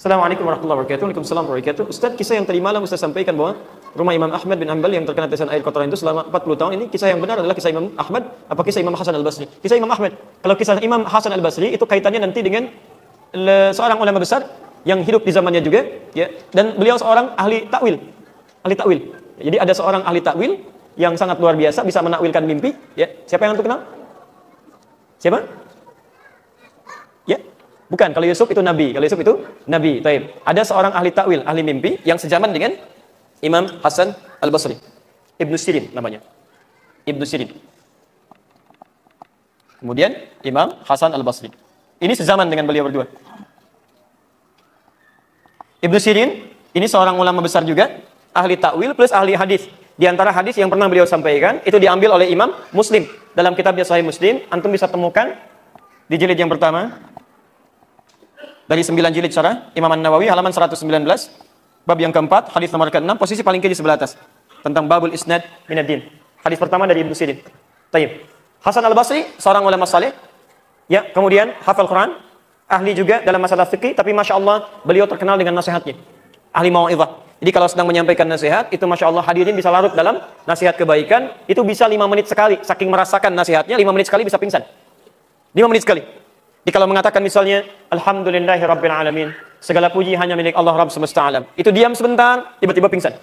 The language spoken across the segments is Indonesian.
Assalamualaikum warahmatullahi wabarakatuh. Waalaikumsalam warahmatullahi wabarakatuh. Ustaz, kisah yang tadi malam Ustaz sampaikan bahwa rumah Imam Ahmad bin Hanbal yang terkena tetesan air kotoran itu selama 40 tahun, ini kisah yang benar adalah kisah Imam Ahmad apa kisah Imam Hasan Al-Basri? Kisah Imam Ahmad. Kalau kisah Imam Hasan Al-Basri itu kaitannya nanti dengan seorang ulama besar yang hidup di zamannya juga, ya, dan beliau seorang ahli takwil. Ahli takwil. Jadi ada seorang ahli takwil yang sangat luar biasa, bisa menakwilkan mimpi, ya. Siapa yang kenal? Siapa? Ya. Bukan, kalau Yusuf itu nabi. Kalau Yusuf itu nabi. Taib. Ada seorang ahli takwil, ahli mimpi yang sezaman dengan Imam Hasan Al-Basri. Ibnu Sirin namanya. Ibnu Sirin. Kemudian Imam Hasan Al-Basri. Ini sezaman dengan beliau berdua. Ibnu Sirin ini seorang ulama besar juga, ahli takwil plus ahli hadis. Di antara hadis yang pernah beliau sampaikan itu diambil oleh Imam Muslim dalam kitabnya Sahih Muslim. Antum bisa temukan di jilid yang pertama. Dari 9 jilid syarah Imam An-Nawawi halaman 119, bab yang keempat, hadis nomor ke-6, posisi paling kiri sebelah atas, tentang babul isnad minaddin. Hadis pertama dari Ibnu Sirin. Taib. Hasan Al-Basri seorang ulama saleh, ya, kemudian hafal Quran, ahli juga dalam masalah fikih, tapi masya Allah beliau terkenal dengan nasihatnya. Ahli mau'izah. Jadi kalau sedang menyampaikan nasihat, itu masya Allah hadirin bisa larut dalam nasihat kebaikan, itu bisa 5 menit sekali, saking merasakan nasihatnya, 5 menit sekali bisa pingsan. 5 menit sekali. Jadi kalau mengatakan misalnya Alhamdulillahi Rabbil Alamin, segala puji hanya milik Allah Rabb semesta alam, itu diam sebentar, tiba-tiba pingsan.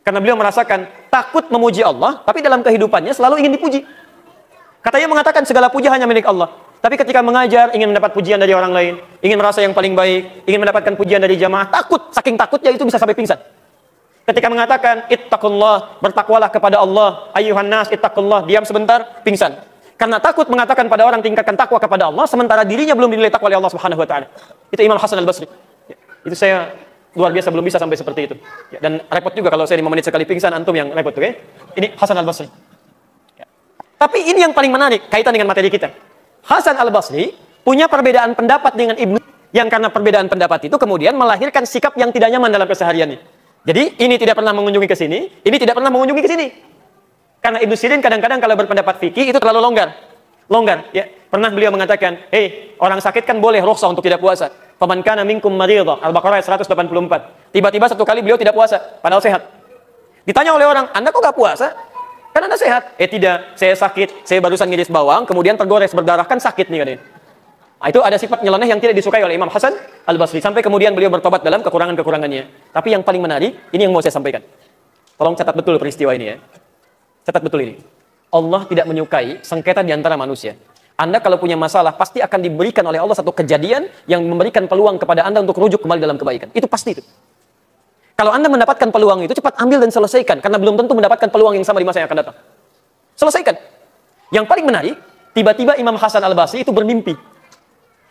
Karena beliau merasakan takut memuji Allah, tapi dalam kehidupannya selalu ingin dipuji. Katanya mengatakan segala puji hanya milik Allah, tapi ketika mengajar ingin mendapat pujian dari orang lain, ingin merasa yang paling baik, ingin mendapatkan pujian dari jamaah, takut, saking takutnya itu bisa sampai pingsan. Ketika mengatakan ittaqullah, bertakwalah kepada Allah, ayyuhan nas ittaqullah, diam sebentar, pingsan. Karena takut mengatakan pada orang tingkatkan takwa kepada Allah, sementara dirinya belum dinilai takwa oleh Allah Subhanahu wa taala. Itu Imam Hasan Al-Basri. Ya, itu saya luar biasa belum bisa sampai seperti itu. Ya, dan repot juga kalau saya 5 menit sekali pingsan, antum yang repot, oke? Ini Hasan Al-Basri. Ya. Tapi ini yang paling menarik kaitan dengan materi kita. Hasan Al-Basri punya perbedaan pendapat dengan Ibnu, yang karena perbedaan pendapat itu kemudian melahirkan sikap yang tidak nyaman dalam kesehariannya. Jadi ini tidak pernah mengunjungi ke sini, ini tidak pernah mengunjungi ke sini. Karena Ibnu Sirin kadang-kadang kalau berpendapat fikih itu terlalu longgar. Longgar, ya. Pernah beliau mengatakan, orang sakit kan boleh rukhsah untuk tidak puasa. Faman kana minkum maridha, Al-Baqarah 184. Tiba-tiba satu kali beliau tidak puasa, padahal sehat. Ditanya oleh orang, Anda kok gak puasa? Kan Anda sehat. Tidak, saya sakit, saya barusan ngiris bawang, kemudian tergores berdarah, kan sakit nih katanya. Nah, itu ada sifat nyeleneh yang tidak disukai oleh Imam Hasan Al-Basri. Sampai kemudian beliau bertobat dalam kekurangan-kekurangannya. Tapi yang paling menarik, ini yang mau saya sampaikan. Tolong catat betul peristiwa ini ya. Catat betul ini. Allah tidak menyukai sengketa di antara manusia. Anda kalau punya masalah, pasti akan diberikan oleh Allah satu kejadian yang memberikan peluang kepada Anda untuk rujuk kembali dalam kebaikan. Itu pasti itu. Kalau Anda mendapatkan peluang itu, cepat ambil dan selesaikan. Karena belum tentu mendapatkan peluang yang sama di masa yang akan datang. Selesaikan. Yang paling menarik, tiba-tiba Imam Hasan Al-Basri itu bermimpi.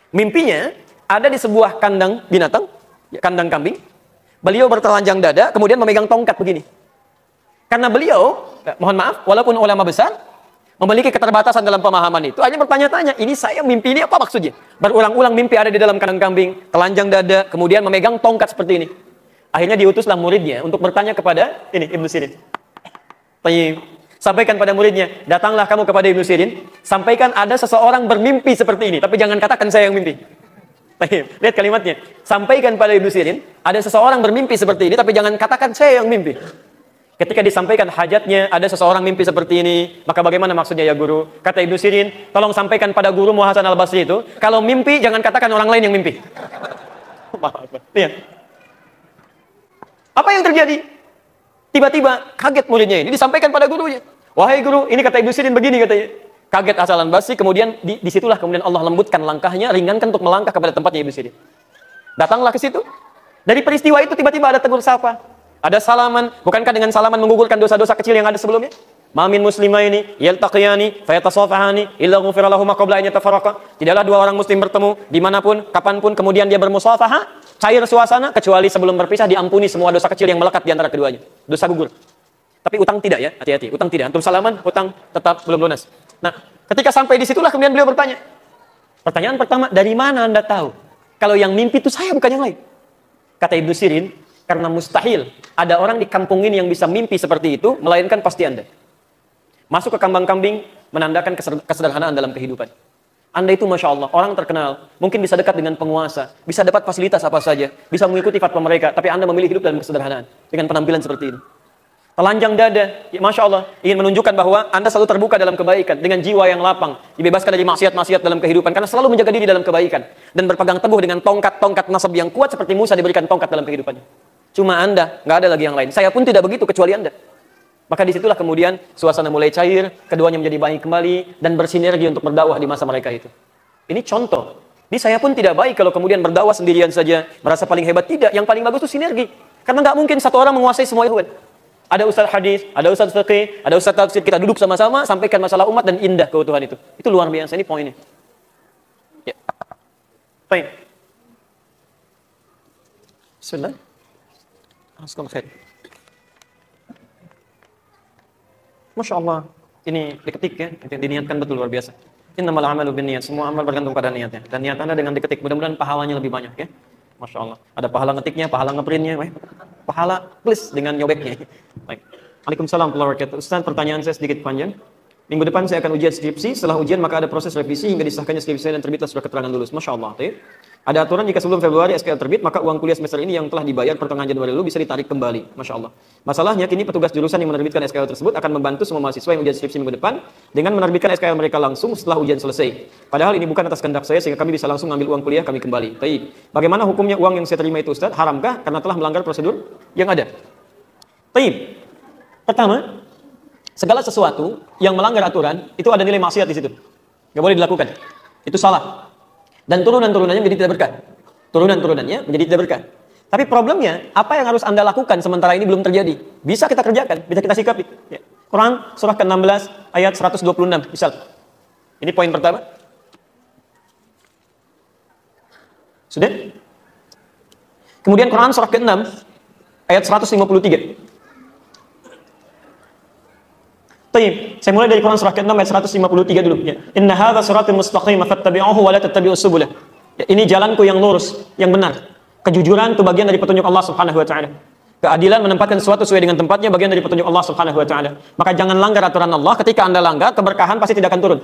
Mimpinya ada di sebuah kandang binatang, kandang kambing. Beliau bertelanjang dada, kemudian memegang tongkat begini. Karena beliau, mohon maaf, walaupun ulama besar, memiliki keterbatasan dalam pemahaman itu, hanya bertanya-tanya, ini saya mimpi ini apa maksudnya? Berulang-ulang mimpi ada di dalam kandang kambing, telanjang dada, kemudian memegang tongkat seperti ini. Akhirnya diutuslah muridnya untuk bertanya kepada ini Ibnu Sirin. Sampaikan pada muridnya, datanglah kamu kepada Ibnu Sirin, sampaikan ada seseorang bermimpi seperti ini, tapi jangan katakan saya yang mimpi. Lihat kalimatnya, sampaikan pada Ibnu Sirin, ada seseorang bermimpi seperti ini, tapi jangan katakan saya yang mimpi. Ketika disampaikan hajatnya, ada seseorang mimpi seperti ini, maka bagaimana maksudnya ya guru? Kata Ibnu Sirin, tolong sampaikan pada guru Hasan Al-Basri itu, kalau mimpi jangan katakan orang lain yang mimpi. Lihat. Apa yang terjadi? Tiba-tiba kaget muridnya ini, disampaikan pada gurunya. Wahai guru, ini kata Ibnu Sirin begini katanya. Kaget Hasan Al-Basri, kemudian disitulah kemudian Allah lembutkan langkahnya, ringankan untuk melangkah kepada tempatnya Ibnu Sirin. Datanglah ke situ. Dari peristiwa itu tiba-tiba ada tegur sapa. Ada salaman, bukankah dengan salaman menggugurkan dosa-dosa kecil yang ada sebelumnya? Ma min muslimaini yaltaqiyani fayatasafahani illa ghufira lahum ma qabla an yatafarraqa. Tidaklah dua orang muslim bertemu dimanapun, kapanpun, kemudian dia bermusafahah, cair suasana, kecuali sebelum berpisah diampuni semua dosa kecil yang melekat di antara keduanya. Dosa gugur. Tapi utang tidak ya, hati-hati. Utang tidak. Antum salaman, utang tetap belum lunas. Nah, ketika sampai di situlah kemudian beliau bertanya. Pertanyaan pertama, dari mana Anda tahu kalau yang mimpi itu saya bukan yang lain? Kata Ibnu Sirin, karena mustahil ada orang di kampung ini yang bisa mimpi seperti itu, melainkan pasti Anda. Masuk ke kandang kambing menandakan kesederhanaan dalam kehidupan. Anda itu Masya Allah, orang terkenal, mungkin bisa dekat dengan penguasa, bisa dapat fasilitas apa saja, bisa mengikuti fatwa mereka, tapi Anda memilih hidup dalam kesederhanaan, dengan penampilan seperti ini. Telanjang dada, ya Masya Allah, ingin menunjukkan bahwa Anda selalu terbuka dalam kebaikan, dengan jiwa yang lapang, dibebaskan dari maksiat-maksiat dalam kehidupan, karena selalu menjaga diri dalam kebaikan, dan berpegang teguh dengan tongkat-tongkat nasab yang kuat, seperti Musa diberikan tongkat dalam kehidupannya. Cuma Anda, nggak ada lagi yang lain. Saya pun tidak begitu, kecuali Anda. Maka disitulah kemudian suasana mulai cair, keduanya menjadi baik kembali, dan bersinergi untuk berdakwah di masa mereka itu. Ini contoh. Ini saya pun tidak baik kalau kemudian berdakwah sendirian saja, merasa paling hebat. Tidak, yang paling bagus itu sinergi. Karena nggak mungkin satu orang menguasai semua ilmu. Ada ustaz hadis, ada ustaz fiqih, ada ustaz tafsir, kita duduk sama-sama, sampaikan masalah umat dan indah keutuhan itu. Itu luar biasa, ini poinnya. Ya. Baik. Bismillah. Masya Allah, ini diketik ya, diniatkan betul luar biasa. Innamal a'malu binniyat, semua amal bergantung pada niatnya. Dan niat Anda dengan diketik, mudah-mudahan pahalanya lebih banyak ya. Masya Allah. Ada pahala ngetiknya, pahala ngeprintnya, pahala plus dengan nyobeknya. Baik. Waalaikumsalam warahmatullahi wabarakatuh. Ustaz, pertanyaan saya sedikit panjang. Minggu depan saya akan ujian skripsi. Setelah ujian maka ada proses revisi hingga disahkannya skripsi saya dan terbitlah surat keterangan lulus. Masya Allah. Ada aturan jika sebelum Februari SKL terbit, maka uang kuliah semester ini yang telah dibayar pertengahan Januari lalu bisa ditarik kembali. Masya Allah. Masalahnya kini petugas jurusan yang menerbitkan SKL tersebut akan membantu semua mahasiswa yang ujian skripsi minggu depan dengan menerbitkan SKL mereka langsung setelah ujian selesai. Padahal ini bukan atas kehendak saya sehingga kami bisa langsung mengambil uang kuliah kami kembali. Bagaimana hukumnya uang yang saya terima itu Ustaz? Haramkah karena telah melanggar prosedur yang ada? Pertama, segala sesuatu yang melanggar aturan itu ada nilai maksiat di situ. Nggak boleh dilakukan. Itu salah. Dan turunan-turunannya menjadi tidak berkah. Turunan-turunannya menjadi tidak berkah. Tapi problemnya, apa yang harus Anda lakukan sementara ini belum terjadi? Bisa kita kerjakan, bisa kita sikapi. Ya. Quran surah ke-16 ayat 126 misal. Ini poin pertama. Sudah? Kemudian Quran surah ke-6 ayat 153. Saya mulai dari Quran surah ke-6 ayat 153 dulu ya. Inna hadza siratal mustaqim fattabi'uhu wa la tattabi'us subul. Ya, ini jalanku yang lurus, yang benar. Kejujuran itu bagian dari petunjuk Allah Subhanahu wa taala. Keadilan menempatkan sesuatu sesuai dengan tempatnya bagian dari petunjuk Allah Subhanahu wa taala. Maka jangan langgar aturan Allah. Ketika Anda langgar, keberkahan pasti tidak akan turun.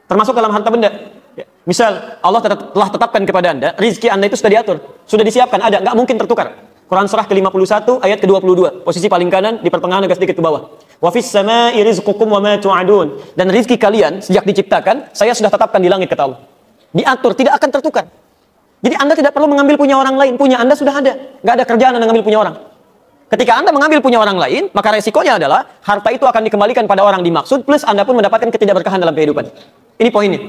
Termasuk dalam harta benda. Ya. Misal Allah telah tetapkan kepada Anda, rizki Anda itu sudah diatur, sudah disiapkan, ada, nggak mungkin tertukar. Quran surah ke-51 ayat ke-22, posisi paling kanan di pertengahan agak sedikit ke bawah. Wa fis samaa'i rizqukum wa ma tu'adun. Dan rizki kalian sejak diciptakan saya sudah tetapkan di langit kata Allah. Diatur, tidak akan tertukar. Jadi Anda tidak perlu mengambil punya orang lain, punya Anda sudah ada. Nggak ada kerjaan Anda mengambil punya orang. Ketika Anda mengambil punya orang lain, maka resikonya adalah harta itu akan dikembalikan pada orang dimaksud plus Anda pun mendapatkan ketidakberkahan dalam kehidupan. Ini poinnya.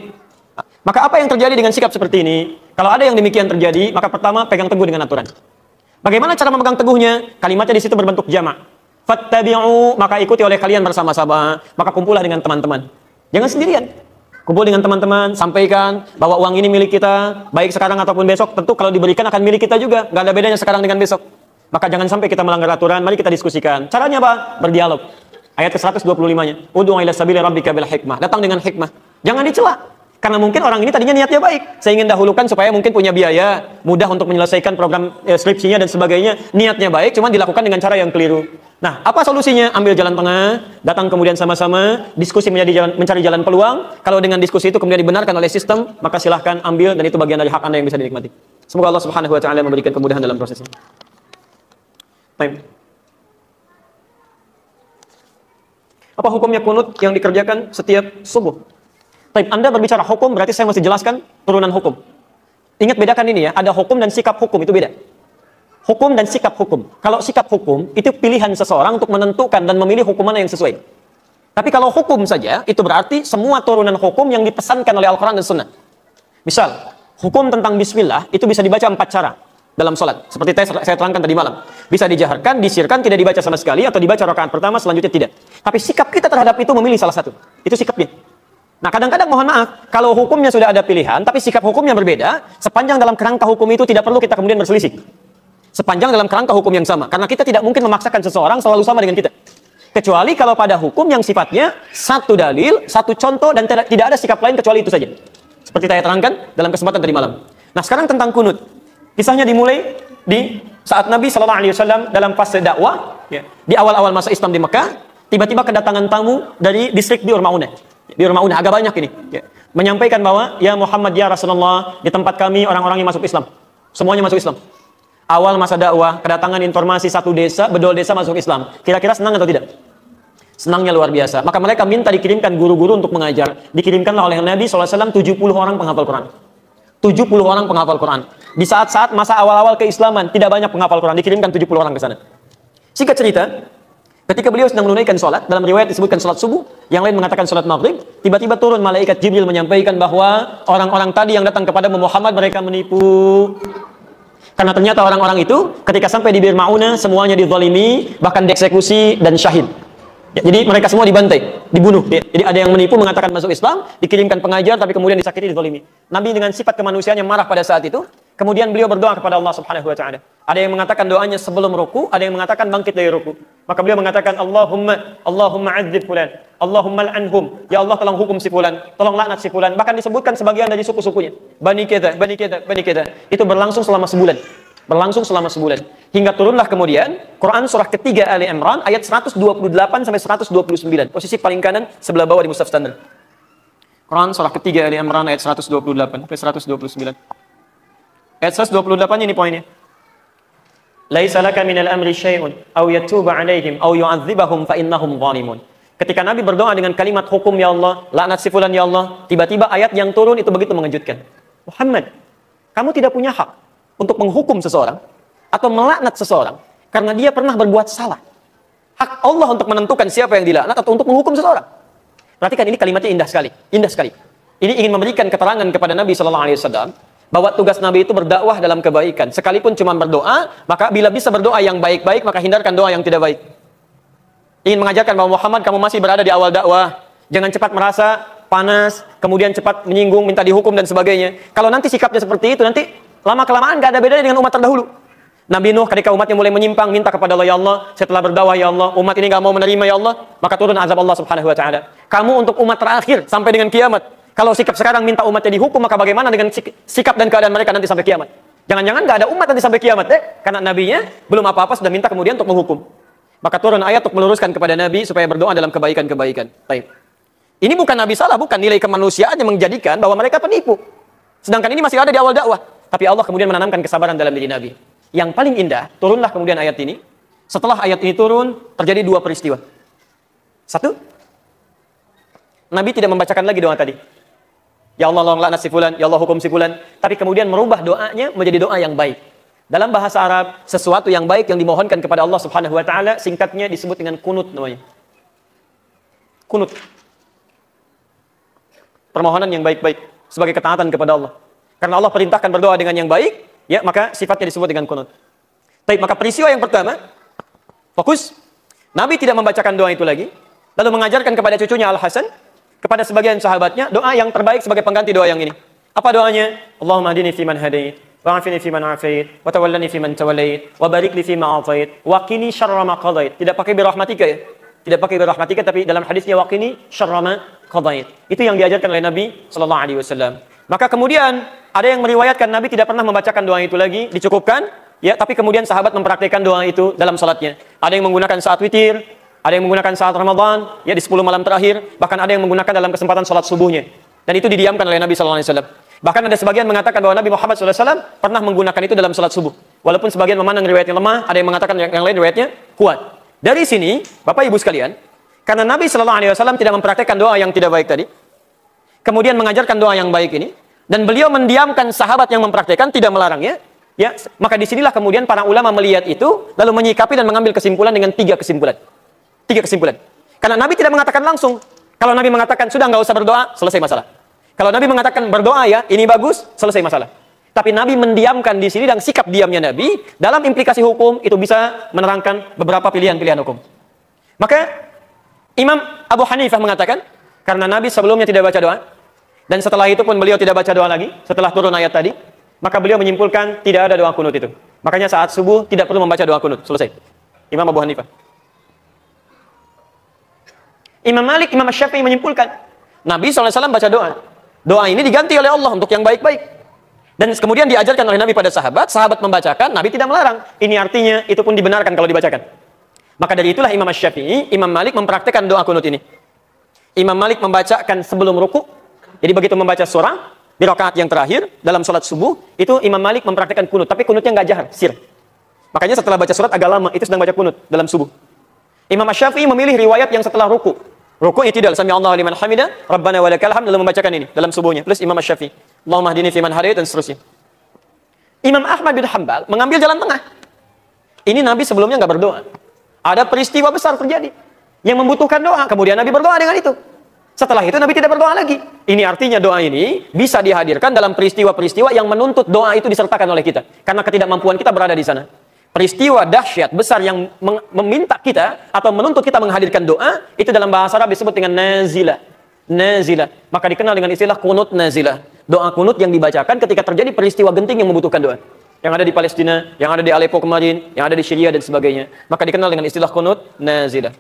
Maka apa yang terjadi dengan sikap seperti ini? Kalau ada yang demikian terjadi, maka pertama pegang teguh dengan aturan. Bagaimana cara memegang teguhnya? Kalimatnya di situ berbentuk jamak. Fattabi'u, maka ikuti oleh kalian bersama-sama, maka kumpulah dengan teman-teman. Jangan sendirian. Kumpul dengan teman-teman, sampaikan bahwa uang ini milik kita, baik sekarang ataupun besok, tentu kalau diberikan akan milik kita juga. Nggak ada bedanya sekarang dengan besok. Maka jangan sampai kita melanggar aturan, mari kita diskusikan. Caranya apa? Berdialog. Ayat ke-125-nya. Ud'u ila sabili rabbika bil hikmah. Datang dengan hikmah. Jangan dicela. Karena mungkin orang ini tadinya niatnya baik. Saya ingin dahulukan supaya mungkin punya biaya, mudah untuk menyelesaikan program skripsinya dan sebagainya. Niatnya baik, cuma dilakukan dengan cara yang keliru. Nah, apa solusinya? Ambil jalan tengah, datang kemudian sama-sama, diskusi mencari jalan peluang. Kalau dengan diskusi itu kemudian dibenarkan oleh sistem, maka silahkan ambil dan itu bagian dari hak Anda yang bisa dinikmati. Semoga Allah Subhanahu wa taala memberikan kemudahan dalam prosesnya. Baik. Apa hukumnya kunut yang dikerjakan setiap subuh? Baik, Anda berbicara hukum, berarti saya mesti jelaskan turunan hukum. Ingat bedakan ini ya, ada hukum dan sikap hukum, itu beda. Hukum dan sikap hukum. Kalau sikap hukum, itu pilihan seseorang untuk menentukan dan memilih hukum mana yang sesuai. Tapi kalau hukum saja, itu berarti semua turunan hukum yang dipesankan oleh Al-Quran dan Sunnah. Misal, hukum tentang bismillah, itu bisa dibaca 4 cara dalam sholat. Seperti saya terangkan tadi malam. Bisa dijaharkan, disirkan, tidak dibaca sama sekali, atau dibaca rakaat pertama, selanjutnya tidak. Tapi sikap kita terhadap itu memilih salah satu. Itu sikapnya. Nah, kadang-kadang mohon maaf, kalau hukumnya sudah ada pilihan, tapi sikap hukumnya berbeda, sepanjang dalam kerangka hukum itu tidak perlu kita kemudian berselisih. Sepanjang dalam kerangka hukum yang sama. Karena kita tidak mungkin memaksakan seseorang selalu sama dengan kita. Kecuali kalau pada hukum yang sifatnya satu dalil, satu contoh, dan tidak ada sikap lain kecuali itu saja. Seperti saya terangkan dalam kesempatan tadi malam. Nah, sekarang tentang kunut. Kisahnya dimulai di saat Nabi SAW dalam fase dakwah, ya, di awal-awal masa Islam di Mekah, tiba-tiba kedatangan tamu dari distrik Bi'r Ma'unah. Bi'r Ma'unah agak banyak ini. Ya. menyampaikan bahwa ya Muhammad ya Rasulullah, di tempat kami orang-orang yang masuk Islam. Semuanya masuk Islam. Awal masa dakwah, kedatangan informasi satu desa, bedol desa masuk Islam. Kira-kira senang atau tidak? Senangnya luar biasa. Maka mereka minta dikirimkan guru-guru untuk mengajar. Dikirimkanlah oleh Nabi SAW 70 orang penghafal Quran. 70 orang penghafal Quran. Di saat-saat masa awal-awal keislaman, tidak banyak penghafal Quran. Dikirimkan 70 orang ke sana. Singkat cerita, ketika beliau sedang menunaikan sholat, dalam riwayat disebutkan sholat subuh, yang lain mengatakan sholat maghrib, tiba-tiba turun malaikat Jibril menyampaikan bahwa orang-orang tadi yang datang kepada Muhammad, mereka menipu. Karena ternyata orang-orang itu, ketika sampai di Bir Ma'unah, semuanya dizalimi, bahkan dieksekusi dan syahid. Ya, jadi mereka semua dibantai, dibunuh. Ya, jadi ada yang menipu mengatakan masuk Islam, dikirimkan pengajar, tapi kemudian disakiti, dizalimi. Nabi dengan sifat kemanusiaan yang marah pada saat itu, kemudian beliau berdoa kepada Allah Subhanahu wa taala. Ada yang mengatakan doanya sebelum ruku, ada yang mengatakan bangkit dari ruku. Maka beliau mengatakan Allahumma adzib fulan, Allahumma al'anhum. Ya Allah, tolong hukum si fulan, tolong laknat si fulan. Bahkan disebutkan sebagian dari suku-sukunya. Bani kita, bani kita, bani kita. Itu berlangsung selama sebulan. Berlangsung selama sebulan. Hingga turunlah kemudian Quran surah ketiga Ali Imran ayat 128 sampai 129. Posisi paling kanan sebelah bawah di mushaf standar. Quran surah ketiga Ali Imran ayat 128 sampai 129. Ayat 128 ini poinnya. Laisa laka minal amri syai'un aw yatuba 'alaihim aw yu'adzibahum fa innahum zalimun. Ketika Nabi berdoa dengan kalimat hukum ya Allah, laknat si fulan ya Allah, tiba-tiba ayat yang turun itu begitu mengejutkan. Muhammad, kamu tidak punya hak untuk menghukum seseorang atau melaknat seseorang karena dia pernah berbuat salah. Hak Allah untuk menentukan siapa yang dilaknat atau untuk menghukum seseorang. Perhatikan, ini kalimatnya indah sekali, indah sekali. Ini ingin memberikan keterangan kepada Nabi sallallahu alaihi wasallam bahwa tugas Nabi itu berdakwah dalam kebaikan. Sekalipun cuma berdoa, maka bila bisa berdoa yang baik-baik, maka hindarkan doa yang tidak baik. Ingin mengajarkan bahwa Muhammad, kamu masih berada di awal dakwah. Jangan cepat merasa panas, kemudian cepat menyinggung, minta dihukum dan sebagainya. Kalau nanti sikapnya seperti itu, nanti lama-kelamaan gak ada bedanya dengan umat terdahulu. Nabi Nuh ketika umatnya mulai menyimpang, minta kepada Allah, ya Allah, setelah berdakwah ya Allah, umat ini gak mau menerima ya Allah, maka turun azab Allah Subhanahu wa taala. Kamu untuk umat terakhir sampai dengan kiamat. Kalau sikap sekarang minta umatnya dihukum, maka bagaimana dengan sikap dan keadaan mereka nanti sampai kiamat? Jangan-jangan gak ada umat nanti sampai kiamat, karena nabinya belum apa-apa sudah minta kemudian untuk menghukum. Maka turun ayat untuk meluruskan kepada Nabi supaya berdoa dalam kebaikan-kebaikan. Baik. Ini bukan Nabi salah, bukan nilai kemanusiaan yang menjadikan bahwa mereka penipu. Sedangkan ini masih ada di awal dakwah. Tapi Allah kemudian menanamkan kesabaran dalam diri Nabi. Yang paling indah, turunlah kemudian ayat ini. Setelah ayat ini turun, terjadi dua peristiwa. Satu, Nabi tidak membacakan lagi doa tadi. Ya Allah, tolong laknat si fulan, ya Allah hukum si fulan. Tapi kemudian merubah doanya menjadi doa yang baik. Dalam bahasa Arab, sesuatu yang baik yang dimohonkan kepada Allah Subhanahu wa taala, singkatnya disebut dengan kunut namanya. Kunut. Permohonan yang baik-baik sebagai ketaatan kepada Allah. Karena Allah perintahkan berdoa dengan yang baik, ya maka sifatnya disebut dengan kunut. Baik, maka peristiwa yang pertama, fokus. Nabi tidak membacakan doa itu lagi, lalu mengajarkan kepada cucunya Al-Hasan, kepada sebagian sahabatnya, doa yang terbaik sebagai pengganti doa yang ini. Apa doanya? Allahumma hadini fiman hadait, wa'afini fiman afait, wa tawallani fiman tawallait, wa barik li fima atait, wa qini syarra ma qadait. Tidak pakai birahmatika ya. Tidak pakai birahmatika, tapi dalam hadisnya wa qini syarra ma qadait. Itu yang diajarkan oleh Nabi sallallahu alaihi wasallam. Maka kemudian ada yang meriwayatkan Nabi tidak pernah membacakan doa itu lagi, dicukupkan, ya, tapi kemudian sahabat mempraktikkan doa itu dalam salatnya. Ada yang menggunakan saat witir, ada yang menggunakan saat Ramadan, ya di 10 malam terakhir, bahkan ada yang menggunakan dalam kesempatan salat subuhnya. Dan itu didiamkan oleh Nabi sallallahu alaihi wasallam. Bahkan ada sebagian mengatakan bahwa Nabi Muhammad sallallahu alaihi wasallam pernah menggunakan itu dalam salat subuh. Walaupun sebagian memandang riwayatnya lemah, ada yang mengatakan yang lain riwayatnya kuat. Dari sini, Bapak Ibu sekalian, karena Nabi sallallahu alaihi wasallam tidak mempraktikkan doa yang tidak baik tadi, kemudian mengajarkan doa yang baik ini, dan beliau mendiamkan sahabat yang mempraktikkan, tidak melarangnya, ya, maka disinilah kemudian para ulama melihat itu, lalu menyikapi dan mengambil kesimpulan dengan tiga kesimpulan. Tiga kesimpulan. Karena Nabi tidak mengatakan langsung. Kalau Nabi mengatakan sudah nggak usah berdoa, selesai masalah. Kalau Nabi mengatakan berdoa ya, ini bagus, selesai masalah. Tapi Nabi mendiamkan di sini, dan sikap diamnya Nabi dalam implikasi hukum itu bisa menerangkan beberapa pilihan-pilihan hukum. Maka Imam Abu Hanifah mengatakan, karena Nabi sebelumnya tidak baca doa, dan setelah itu pun beliau tidak baca doa lagi, setelah turun ayat tadi, maka beliau menyimpulkan tidak ada doa kunut itu. Makanya saat subuh tidak perlu membaca doa kunut, selesai. Imam Abu Hanifah. Imam Malik, Imam Syafi'i menyimpulkan, Nabi SAW baca doa. Doa ini diganti oleh Allah untuk yang baik-baik. Dan kemudian diajarkan oleh Nabi pada sahabat, sahabat membacakan, Nabi tidak melarang. Ini artinya itu pun dibenarkan kalau dibacakan. Maka dari itulah Imam Syafi'i, Imam Malik mempraktikkan doa kunut ini. Imam Malik membacakan sebelum ruku, Jadi begitu membaca surah di rakaat yang terakhir dalam sholat subuh, itu Imam Malik mempraktikkan kunut, tapi kunutnya nggak jahar, sir. Makanya setelah baca surat agak lama, itu sedang baca kunut dalam subuh. Imam Syafi'i memilih riwayat yang setelah ruku. Ruku tidak, sami Allahu liman hamidah, Rabbana walakal hamd, lalu membacakan ini dalam subuhnya. Plus Imam Syafi'i, Allahumma hdini fiman hadait, dan seterusnya. Imam Ahmad bin Hanbal mengambil jalan tengah. Ini Nabi sebelumnya nggak berdoa. Ada peristiwa besar terjadi yang membutuhkan doa, kemudian Nabi berdoa dengan itu. Setelah itu Nabi tidak berdoa lagi. Ini artinya doa ini bisa dihadirkan dalam peristiwa-peristiwa yang menuntut doa itu disertakan oleh kita. Karena ketidakmampuan kita berada di sana. Peristiwa dahsyat besar yang meminta kita atau menuntut kita menghadirkan doa, itu dalam bahasa Arab disebut dengan nazilah. Nazilah. Maka dikenal dengan istilah kunut nazilah. Doa kunut yang dibacakan ketika terjadi peristiwa genting yang membutuhkan doa. Yang ada di Palestina, yang ada di Aleppo kemarin, yang ada di Syria dan sebagainya. Maka dikenal dengan istilah kunut nazilah.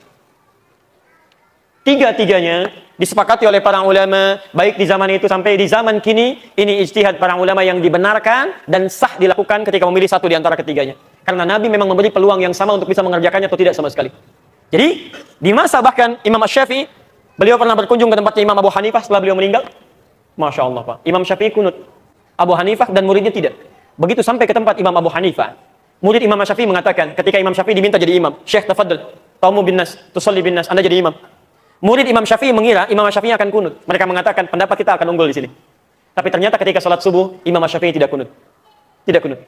Tiga-tiganya disepakati oleh para ulama, baik di zaman itu sampai di zaman kini, ini ijtihad para ulama yang dibenarkan dan sah dilakukan ketika memilih satu di antara ketiganya. Karena Nabi memang memberi peluang yang sama untuk bisa mengerjakannya atau tidak sama sekali. Jadi, di masa bahkan Imam Syafi'i, beliau pernah berkunjung ke tempatnya Imam Abu Hanifah setelah beliau meninggal. Masya Allah, Pak. Imam Syafi'i kunut. Abu Hanifah dan muridnya tidak. Begitu sampai ke tempat Imam Abu Hanifah, murid Imam Syafi'i mengatakan, ketika Imam Syafi'i diminta jadi imam, Syekh tafadhal, taumu bin nas, tusalli bin nas, Anda jadi imam. Murid Imam Syafi'i mengira Imam Syafi'i akan kunut. Mereka mengatakan pendapat kita akan unggul di sini. Tapi ternyata ketika sholat subuh, Imam Syafi'i tidak kunut. Tidak kunut.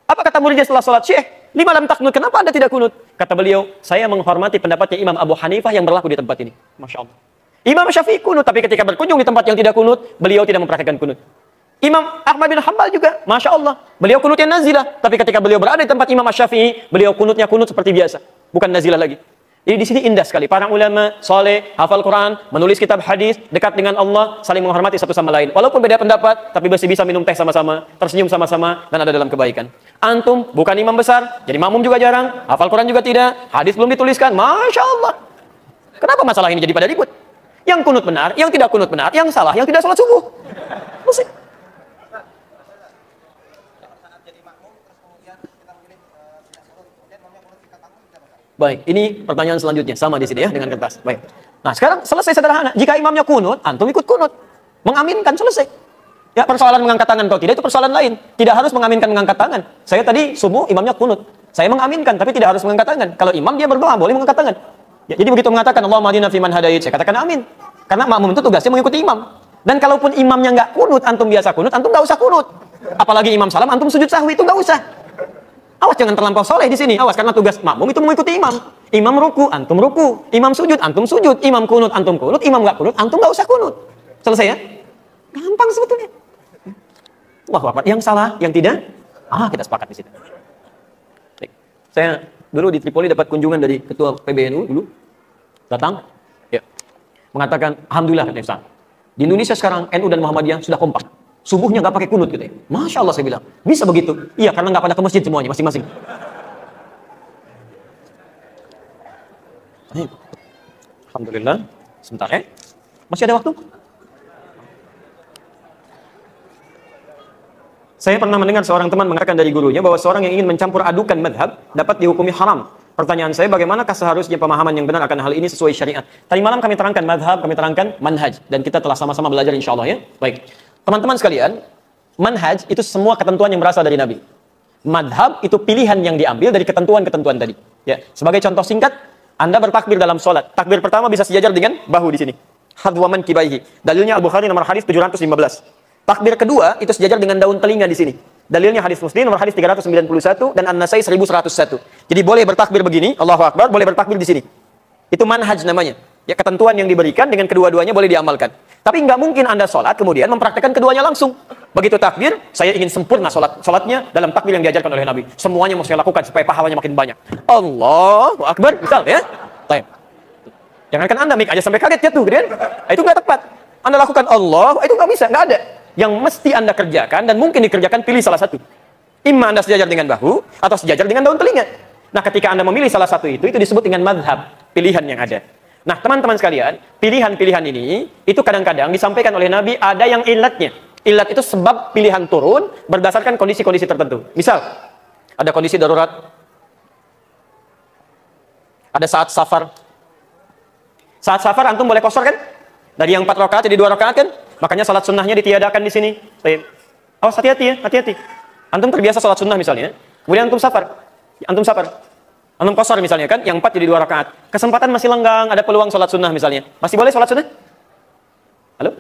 Apa kata muridnya setelah sholat? Syekh, lima lam taknut, kenapa Anda tidak kunut? Kata beliau, saya menghormati pendapatnya Imam Abu Hanifah yang berlaku di tempat ini. Masya Allah. Imam Syafi'i kunut, tapi ketika berkunjung di tempat yang tidak kunut, beliau tidak mempraktikkan kunut. Imam Ahmad bin Hanbal juga, Masya Allah. Beliau kunutnya nazilah, tapi ketika beliau berada di tempat Imam Syafi'i, beliau kunutnya kunut seperti biasa. Bukan nazilah lagi. Jadi di sini indah sekali. Para ulama, soleh, hafal Quran, menulis kitab hadis, dekat dengan Allah, saling menghormati satu sama lain. Walaupun beda pendapat, tapi masih bisa minum teh sama-sama, tersenyum sama-sama, dan ada dalam kebaikan. Antum bukan imam besar, jadi makmum juga jarang, hafal Quran juga tidak, hadis belum dituliskan, Masya Allah. Kenapa masalah ini jadi pada ribut? Yang kunut benar, yang tidak kunut benar, yang salah, yang tidak sholat subuh. Musik. Baik, ini pertanyaan selanjutnya sama di sini ya dengan kertas. Baik. Nah, sekarang selesai sederhana. Jika imamnya kunut, antum ikut kunut. Mengaminkan, selesai. Ya, persoalan mengangkat tangan kalau tidak itu persoalan lain. Tidak harus mengaminkan mengangkat tangan. Saya tadi subuh imamnya kunut. Saya mengaminkan tapi tidak harus mengangkat tangan. Kalau imam dia berdoa boleh mengangkat tangan. Ya, jadi begitu mengatakan Allahumma hdina fiman hadait, saya katakan amin. Karena makmum itu tugasnya mengikuti imam. Dan kalaupun imamnya nggak kunut, antum biasa kunut, antum nggak usah kunut. Apalagi imam salam, antum sujud sahwi itu nggak usah. Awas jangan terlampau soleh di sini. Awas karena tugas makmum itu mengikuti imam. Imam ruku, antum ruku. Imam sujud, antum sujud. Imam kunut, antum kunut. Imam nggak kunut, antum nggak usah kunut. Selesai ya? Gampang sebetulnya. Wah, apa? Yang salah, yang tidak? Kita sepakat di situ. Baik. Saya dulu di Tripoli dapat kunjungan dari ketua PBNU dulu. Datang, ya, mengatakan, alhamdulillah katanya Ustaz. Di Indonesia sekarang NU dan Muhammadiyah sudah kompak. Subuhnya nggak pakai kunut gitu ya. Masya Allah saya bilang. Bisa begitu? Iya, karena nggak pada ke masjid semuanya, masing-masing. Alhamdulillah. Sebentar ya. Masih ada waktu? Saya pernah mendengar seorang teman mengatakan dari gurunya bahwa seorang yang ingin mencampur adukan madhab dapat dihukumi haram. Pertanyaan saya, bagaimanakah seharusnya pemahaman yang benar akan hal ini sesuai syariat? Tadi malam kami terangkan madhab, kami terangkan manhaj. Dan kita telah sama-sama belajar insya Allah ya. Baik. Teman-teman sekalian, manhaj itu semua ketentuan yang berasal dari Nabi. Madhab itu pilihan yang diambil dari ketentuan-ketentuan tadi. Ya, sebagai contoh singkat, Anda bertakbir dalam sholat. Takbir pertama bisa sejajar dengan bahu di sini. Hadwaman kibaihi. Dalilnya Al-Bukhari nomor hadis 715. Takbir kedua itu sejajar dengan daun telinga di sini. Dalilnya hadis Muslim nomor hadis 391 dan An-Nasai 1101. Jadi boleh bertakbir begini, Allahu Akbar, boleh bertakbir di sini. Itu manhaj namanya. Ya, ketentuan yang diberikan dengan kedua-duanya boleh diamalkan. Tapi nggak mungkin Anda sholat kemudian mempraktekkan keduanya langsung. Begitu takbir, saya ingin sempurna sholatnya dalam takbir yang diajarkan oleh Nabi. Semuanya mau saya lakukan supaya pahalanya makin banyak. Allahu Akbar, misal ya. Baik. Jangankan Anda mik aja sampai kaget jatuh, gitu kan? Itu nggak tepat. Anda lakukan Allah, itu nggak bisa, nggak ada. Yang mesti Anda kerjakan dan mungkin dikerjakan, pilih salah satu. Imma Anda sejajar dengan bahu atau sejajar dengan daun telinga. Nah, ketika Anda memilih salah satu itu disebut dengan madhab, pilihan yang ada. Nah, teman-teman sekalian, pilihan-pilihan ini itu kadang-kadang disampaikan oleh Nabi ada yang ilatnya. Ilat itu sebab pilihan turun berdasarkan kondisi-kondisi tertentu. Misal, ada kondisi darurat, ada saat safar. Saat safar antum boleh kosor kan? Dari yang 4 rakaat jadi 2 rakaat kan? Makanya salat sunnahnya ditiadakan di sini. Baik. Awas, hati-hati ya, hati-hati. Antum terbiasa salat sunnah misalnya, kemudian antum safar. Antum qasar misalnya kan, yang 4 jadi 2 rakaat. Kesempatan masih lenggang, ada peluang salat sunnah misalnya. Masih boleh salat sunnah? Halo?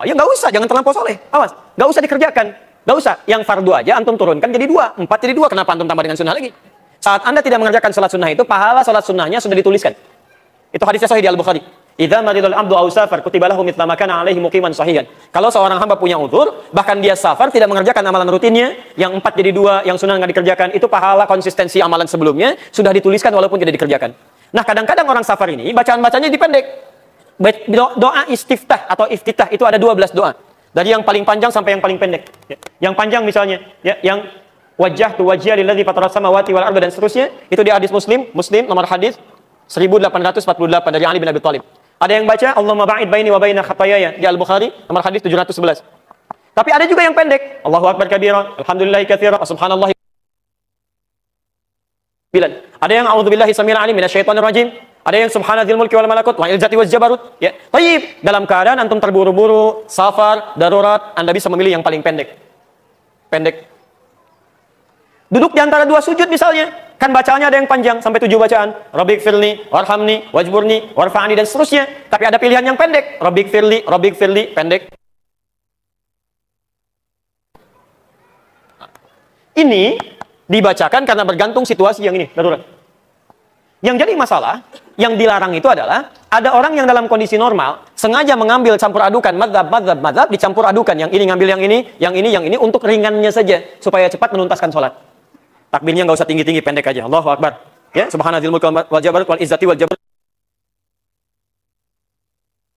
Oh, ya nggak usah, jangan terlampau soleh. Awas, nggak usah dikerjakan. Nggak usah, yang fardu aja antum turunkan jadi 2, 4 jadi 2. Kenapa antum tambah dengan sunnah lagi? Saat Anda tidak mengerjakan salat sunnah itu, pahala salat sunnahnya sudah dituliskan. Itu hadisnya sahih di Al-Bukhari. Idza maridul abdu aw safar kutiba lahu mithla ma kana alaihi muqiman sahihan. Kalau seorang hamba punya uzur, bahkan dia safar tidak mengerjakan amalan rutinnya, yang 4 jadi 2, yang sunnah nggak dikerjakan, itu pahala konsistensi amalan sebelumnya sudah dituliskan walaupun tidak dikerjakan. Nah, kadang-kadang orang safar ini bacaan-bacanya dipendek. Doa istiftah atau iftitah itu ada 12 doa. Dari yang paling panjang sampai yang paling pendek. Yang panjang misalnya, yang wajah tu wajhiya lilladzi fataras samawati wal arda dan seterusnya, itu di hadis Muslim nomor hadis 1848 dari Ali bin Abi Thalib. Ada yang baca Allahumma ba'id baini wa baina khataayaya di Al-Bukhari nomor hadis 711. Tapi ada juga yang pendek. Allahu akbar kabira, alhamdulillahi katsira, subhanallahi. Ada yang a'udzubillahi samil alim minasyaitonir rajim. Ada yang subhanadzil mulki wal malakut wa izzati waz jabarut. Ya. Baik, dalam keadaan antum terburu-buru, safar, darurat, Anda bisa memilih yang paling pendek. Duduk di antara 2 sujud misalnya. Kan bacaannya ada yang panjang sampai 7 bacaan. Rabbik firli, warhamni, wajburni, warfa'ani dan seterusnya. Tapi ada pilihan yang pendek. Rabbik firli, pendek. Ini dibacakan karena bergantung situasi yang ini, darurat. Yang jadi masalah, yang dilarang itu adalah ada orang yang dalam kondisi normal sengaja mengambil campur adukan mazhab dicampur adukan, yang ini ngambil yang ini untuk ringannya saja supaya cepat menuntaskan sholat. Takbirnya nggak usah tinggi-tinggi, pendek aja. Allahu akbar. Ya, subhanadzil mulki wal jabarut wal izzati wal jabarut.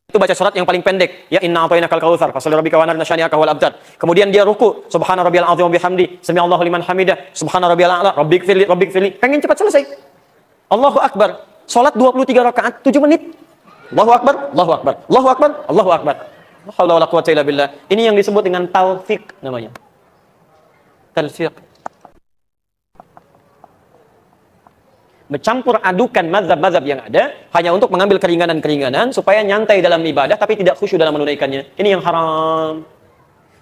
Itu baca surat yang paling pendek. Ya, inna a'tainakal kautsar, fasholli rabbika wanhar, nasyani'aka wal abtar. Kemudian dia ruku, subhana rabbiyal azim wa bihamdi, sami'allahu liman hamidah, subhana rabbiyal a'la, rabbik firli. Pengen cepat selesai. Allahu akbar. Salat 23 rakaat 7 menit. Allahu akbar, Allahu akbar, Allahu akbar, Allahu akbar. La haula wala quwwata illa billah. Ini yang disebut dengan talfiq namanya. Talfiq. Mencampur adukan mazhab-mazhab yang ada hanya untuk mengambil keringanan-keringanan supaya nyantai dalam ibadah tapi tidak khusyuk dalam menunaikannya. Ini yang haram.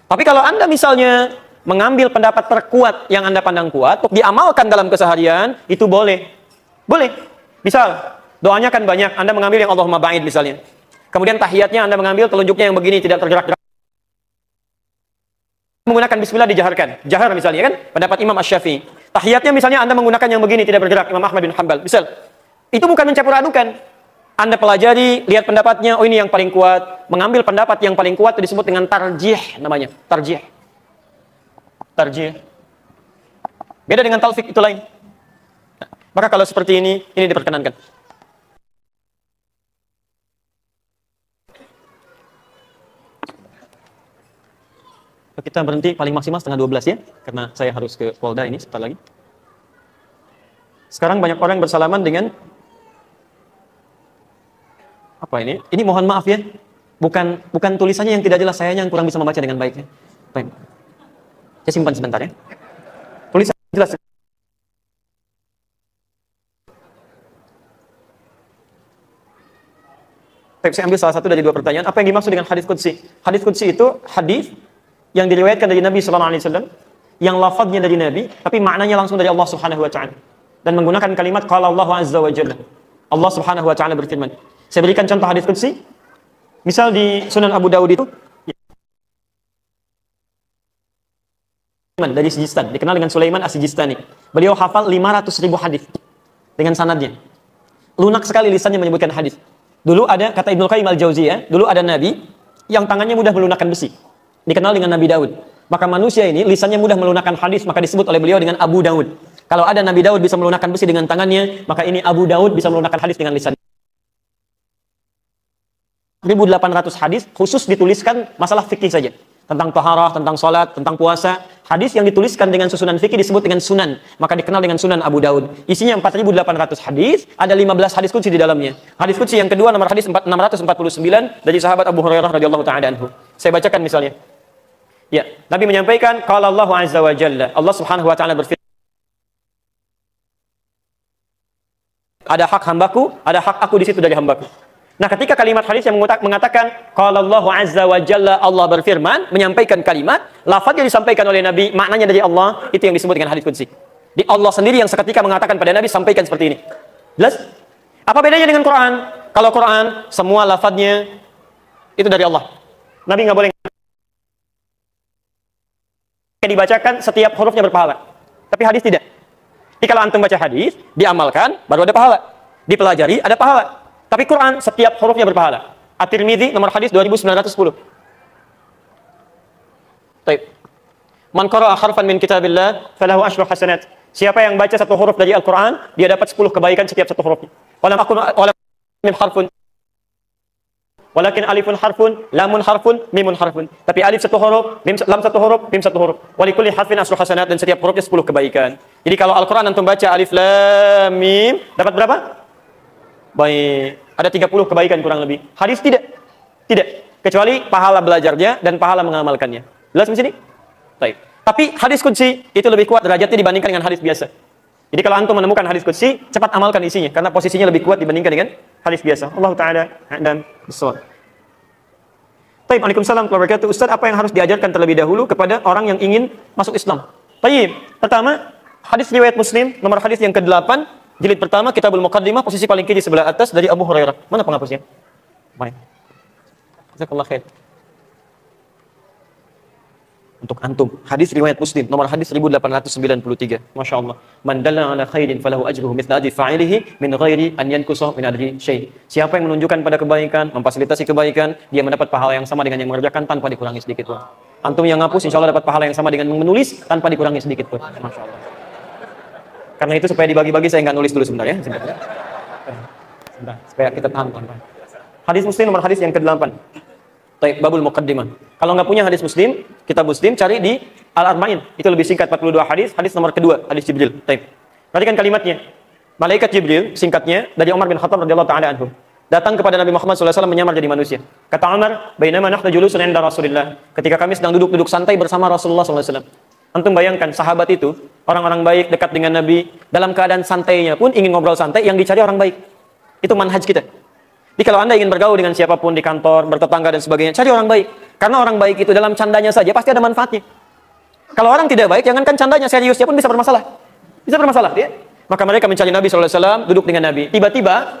Tapi kalau Anda misalnya mengambil pendapat terkuat yang Anda pandang kuat untuk diamalkan dalam keseharian, itu boleh. Boleh. Misal, doanya kan banyak, Anda mengambil yang Allahumma ba'id misalnya. Kemudian tahiyatnya Anda mengambil telunjuknya yang begini, tidak tergerak-gerak. Menggunakan bismillah dijaharkan. Jahar misalnya kan, pendapat Imam Asy-Syafi'i. Tahiyatnya misalnya Anda menggunakan yang begini, tidak bergerak, Imam Ahmad bin Hanbal. Misal, itu bukan mencampur adukan. Anda pelajari, lihat pendapatnya, oh ini yang paling kuat. Mengambil pendapat yang paling kuat itu disebut dengan tarjih namanya. Tarjih. Beda dengan talfik, itu lain. Nah, maka kalau seperti ini diperkenankan. Kita berhenti paling maksimal setengah 12 ya, karena saya harus ke Polda ini sebentar lagi. Sekarang banyak orang bersalaman dengan apa ini? Ini mohon maaf ya, bukan tulisannya yang tidak jelas, saya yang kurang bisa membaca dengan baik ya. Baik. Saya simpan sebentar ya. Tulisan jelas. Saya ambil salah satu dari 2 pertanyaan. Apa yang dimaksud dengan hadis qudsi? Hadis qudsi itu hadis yang diriwayatkan dari Nabi sallallahu alaihi wasallam, yang lafadznya dari Nabi, tapi maknanya langsung dari Allah Subhanahu wa taala. Dan menggunakan kalimat qala Allah azza wa jalla. Allah Subhanahu wa taala berfirman. Saya berikan contoh hadis qudsi. Misal di Sunan Abu Dawud itu dari Sijistan, dikenal dengan Sulaiman As-Sijistani. Beliau hafal 500.000 hadis dengan sanadnya. Lunak sekali lisannya menyebutkan hadis. Dulu ada, kata Ibnu Qayyim Al-Jauziyah, dulu ada nabi yang tangannya mudah melunakkan besi. Dikenal dengan Nabi Daud. Maka manusia ini lisannya mudah melunakkan hadis, maka disebut oleh beliau dengan Abu Daud. Kalau ada Nabi Daud bisa melunakkan besi dengan tangannya, maka ini Abu Daud bisa melunakkan hadis dengan lisannya. 1800 hadis khusus dituliskan masalah fikih saja. Tentang taharah, tentang salat, tentang puasa. Hadis yang dituliskan dengan susunan fikih disebut dengan sunan. Maka dikenal dengan Sunan Abu Daud. Isinya 4800 hadis, ada 15 hadis qudsi di dalamnya. Hadis qudsi yang kedua nomor hadis 649 dari sahabat Abu Hurairah radhiyallahu taala anhu. Saya bacakan misalnya. Ya, Nabi menyampaikan qala Allah azza wa jalla. Allah Subhanahu wa taala berfirman, ada hak hambaku, ada hak aku di situ dari hambaku. Nah, ketika kalimat hadis yang mengatakan qala Allahu azza wa jalla, Allah berfirman, menyampaikan kalimat, lafaz yang disampaikan oleh Nabi, maknanya dari Allah, itu yang disebut dengan hadis qudsi. Di Allah sendiri yang seketika mengatakan pada Nabi, sampaikan seperti ini. Jelas? Apa bedanya dengan Quran? Kalau Quran, semua lafaznya itu dari Allah. Nabi nggak boleh dibacakan, setiap hurufnya berpahala. Tapi hadis tidak. Jadi kalau antum baca hadis, diamalkan, baru ada pahala. Dipelajari, ada pahala. Tapi Quran, setiap hurufnya berpahala. At-Tirmidzi, nomor hadis 2910. Baik. Man qara'a harfan min kitabillah, falahu asyru hasanat. Siapa yang baca satu huruf dari Al-Quran, dia dapat 10 kebaikan setiap satu hurufnya. Walam mim harfun. Walakin alifun harfun, lamun harfun, mimun harfun. Tapi alif satu huruf, lam satu huruf, mim satu huruf. Walikulli harfin asyru hasanat, dan setiap hurufnya 10 kebaikan. Jadi kalau Al-Quran antum baca alif lam mim, dapat berapa? Baik, ada 30 kebaikan kurang lebih. Hadis tidak. Tidak. Kecuali pahala belajarnya dan pahala mengamalkannya. Jelas di sini? Baik. Tapi hadis qudsi itu lebih kuat derajatnya dibandingkan dengan hadis biasa. Jadi kalau antum menemukan hadis qudsi, cepat amalkan isinya karena posisinya lebih kuat dibandingkan dengan hadis biasa. Allah taala a'lam bissawab. Baik, Waalaikumsalam warahmatullahi wabarakatuh. Ustaz, apa yang harus diajarkan terlebih dahulu kepada orang yang ingin masuk Islam? Baik. Pertama, hadis riwayat Muslim, nomor hadis yang ke-8, jilid pertama, Kitabul Muqaddimah, posisi paling kiri sebelah atas dari Abu Hurairah. Mana penghapusnya? Baik. Jazakallahu khair. Untuk antum, hadis riwayat Muslim, nomor hadis 1893. Masya Allah. Man dalla ala khairin falahu ajruhu mithla ajri fa'ilihi min ghairi an yankusa min ajri syai'. Siapa yang menunjukkan pada kebaikan, memfasilitasi kebaikan, dia mendapat pahala yang sama dengan yang mengerjakan tanpa dikurangi sedikit pun. Antum yang ngapus, insya Allah dapat pahala yang sama dengan menulis tanpa dikurangi sedikit pun. Masya Allah. Karena itu supaya dibagi-bagi, saya nggak nulis dulu sebentar ya. Sebentar, supaya kita tahan. Hadis Muslim nomor hadis yang ke-8. Taib babul muqaddimah. Kalau nggak punya hadis Muslim, kitab Muslim cari di Al-Arba'in. Itu lebih singkat, 42 hadis. Hadis nomor kedua, hadis Jibril. Taib. Perhatikan kalimatnya. Malaikat Jibril, singkatnya dari Umar bin Khattab radhiyallahu taala anhu. Datang kepada Nabi Muhammad SAW menyamar jadi manusia. Kata Umar, "Bainama nahnu julusun 'inda Rasulillah." Ketika kami sedang duduk-duduk santai bersama Rasulullah SAW. Antum bayangkan sahabat itu, orang-orang baik dekat dengan Nabi, dalam keadaan santainya pun ingin ngobrol santai, yang dicari orang baik. Itu manhaj kita. Jadi kalau Anda ingin bergaul dengan siapapun di kantor, bertetangga dan sebagainya, cari orang baik. Karena orang baik itu dalam candanya saja pasti ada manfaatnya. Kalau orang tidak baik, jangankan candanya, seriusnya pun bisa bermasalah. Bisa bermasalah dia. Maka mereka mencari Nabi SAW, duduk dengan Nabi. Tiba-tiba,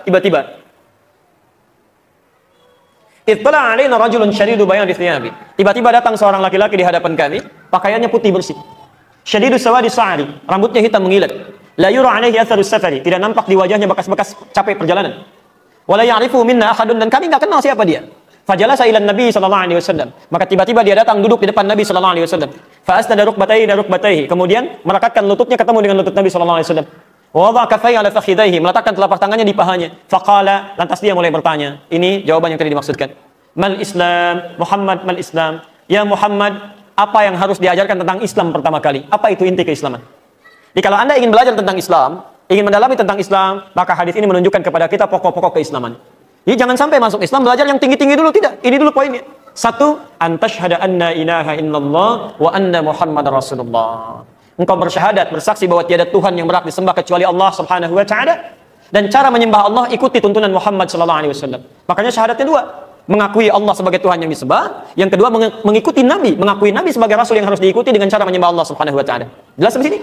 ittala alaina rajulun syadidu bayadi thiyabi. Tiba-tiba datang seorang laki-laki di hadapan kami, pakaiannya putih bersih. Syadidu sawadi sa'ari, rambutnya hitam mengilat. La yura alaihi atharus safari, tidak nampak di wajahnya bekas-bekas capek perjalanan. Wala ya'rifu minna ahadun, dan kami enggak kenal siapa dia. Fajalasa ila Nabi sallallahu alaihi wasallam. Maka tiba-tiba dia datang duduk di depan Nabi sallallahu alaihi wasallam. Fa asnada rukbatayhi, kemudian merekatkan lututnya ketemu dengan lutut Nabi sallallahu alaihi wasallam. Wa wada'a kaffayhi ala fakhidaihi, meletakkan telapak tangannya di pahanya. Faqala, lantas dia mulai bertanya. Ini jawaban yang tadi dimaksudkan. Mal Islam, Muhammad mal Islam. Ya Muhammad, apa yang harus diajarkan tentang Islam pertama kali? Apa itu inti keislaman? Jadi kalau Anda ingin belajar tentang Islam, ingin mendalami tentang Islam, maka hadis ini menunjukkan kepada kita pokok-pokok keislaman. Jadi jangan sampai masuk Islam belajar yang tinggi-tinggi dulu, tidak. Ini dulu poinnya. Satu, antashhada anna ilaha illallah wa anna Muhammadar Rasulullah. Engkau bersyahadat, bersaksi bahwa tiada Tuhan yang berhak disembah kecuali Allah Subhanahu wa taala, dan cara menyembah Allah ikuti tuntunan Muhammad sallallahu alaihi wasallam. Makanya syahadatnya dua, mengakui Allah sebagai Tuhan yang disembah, yang kedua mengikuti Nabi, mengakui Nabi sebagai rasul yang harus diikuti dengan cara menyembah Allah Subhanahu wa taala. Jelas di sini?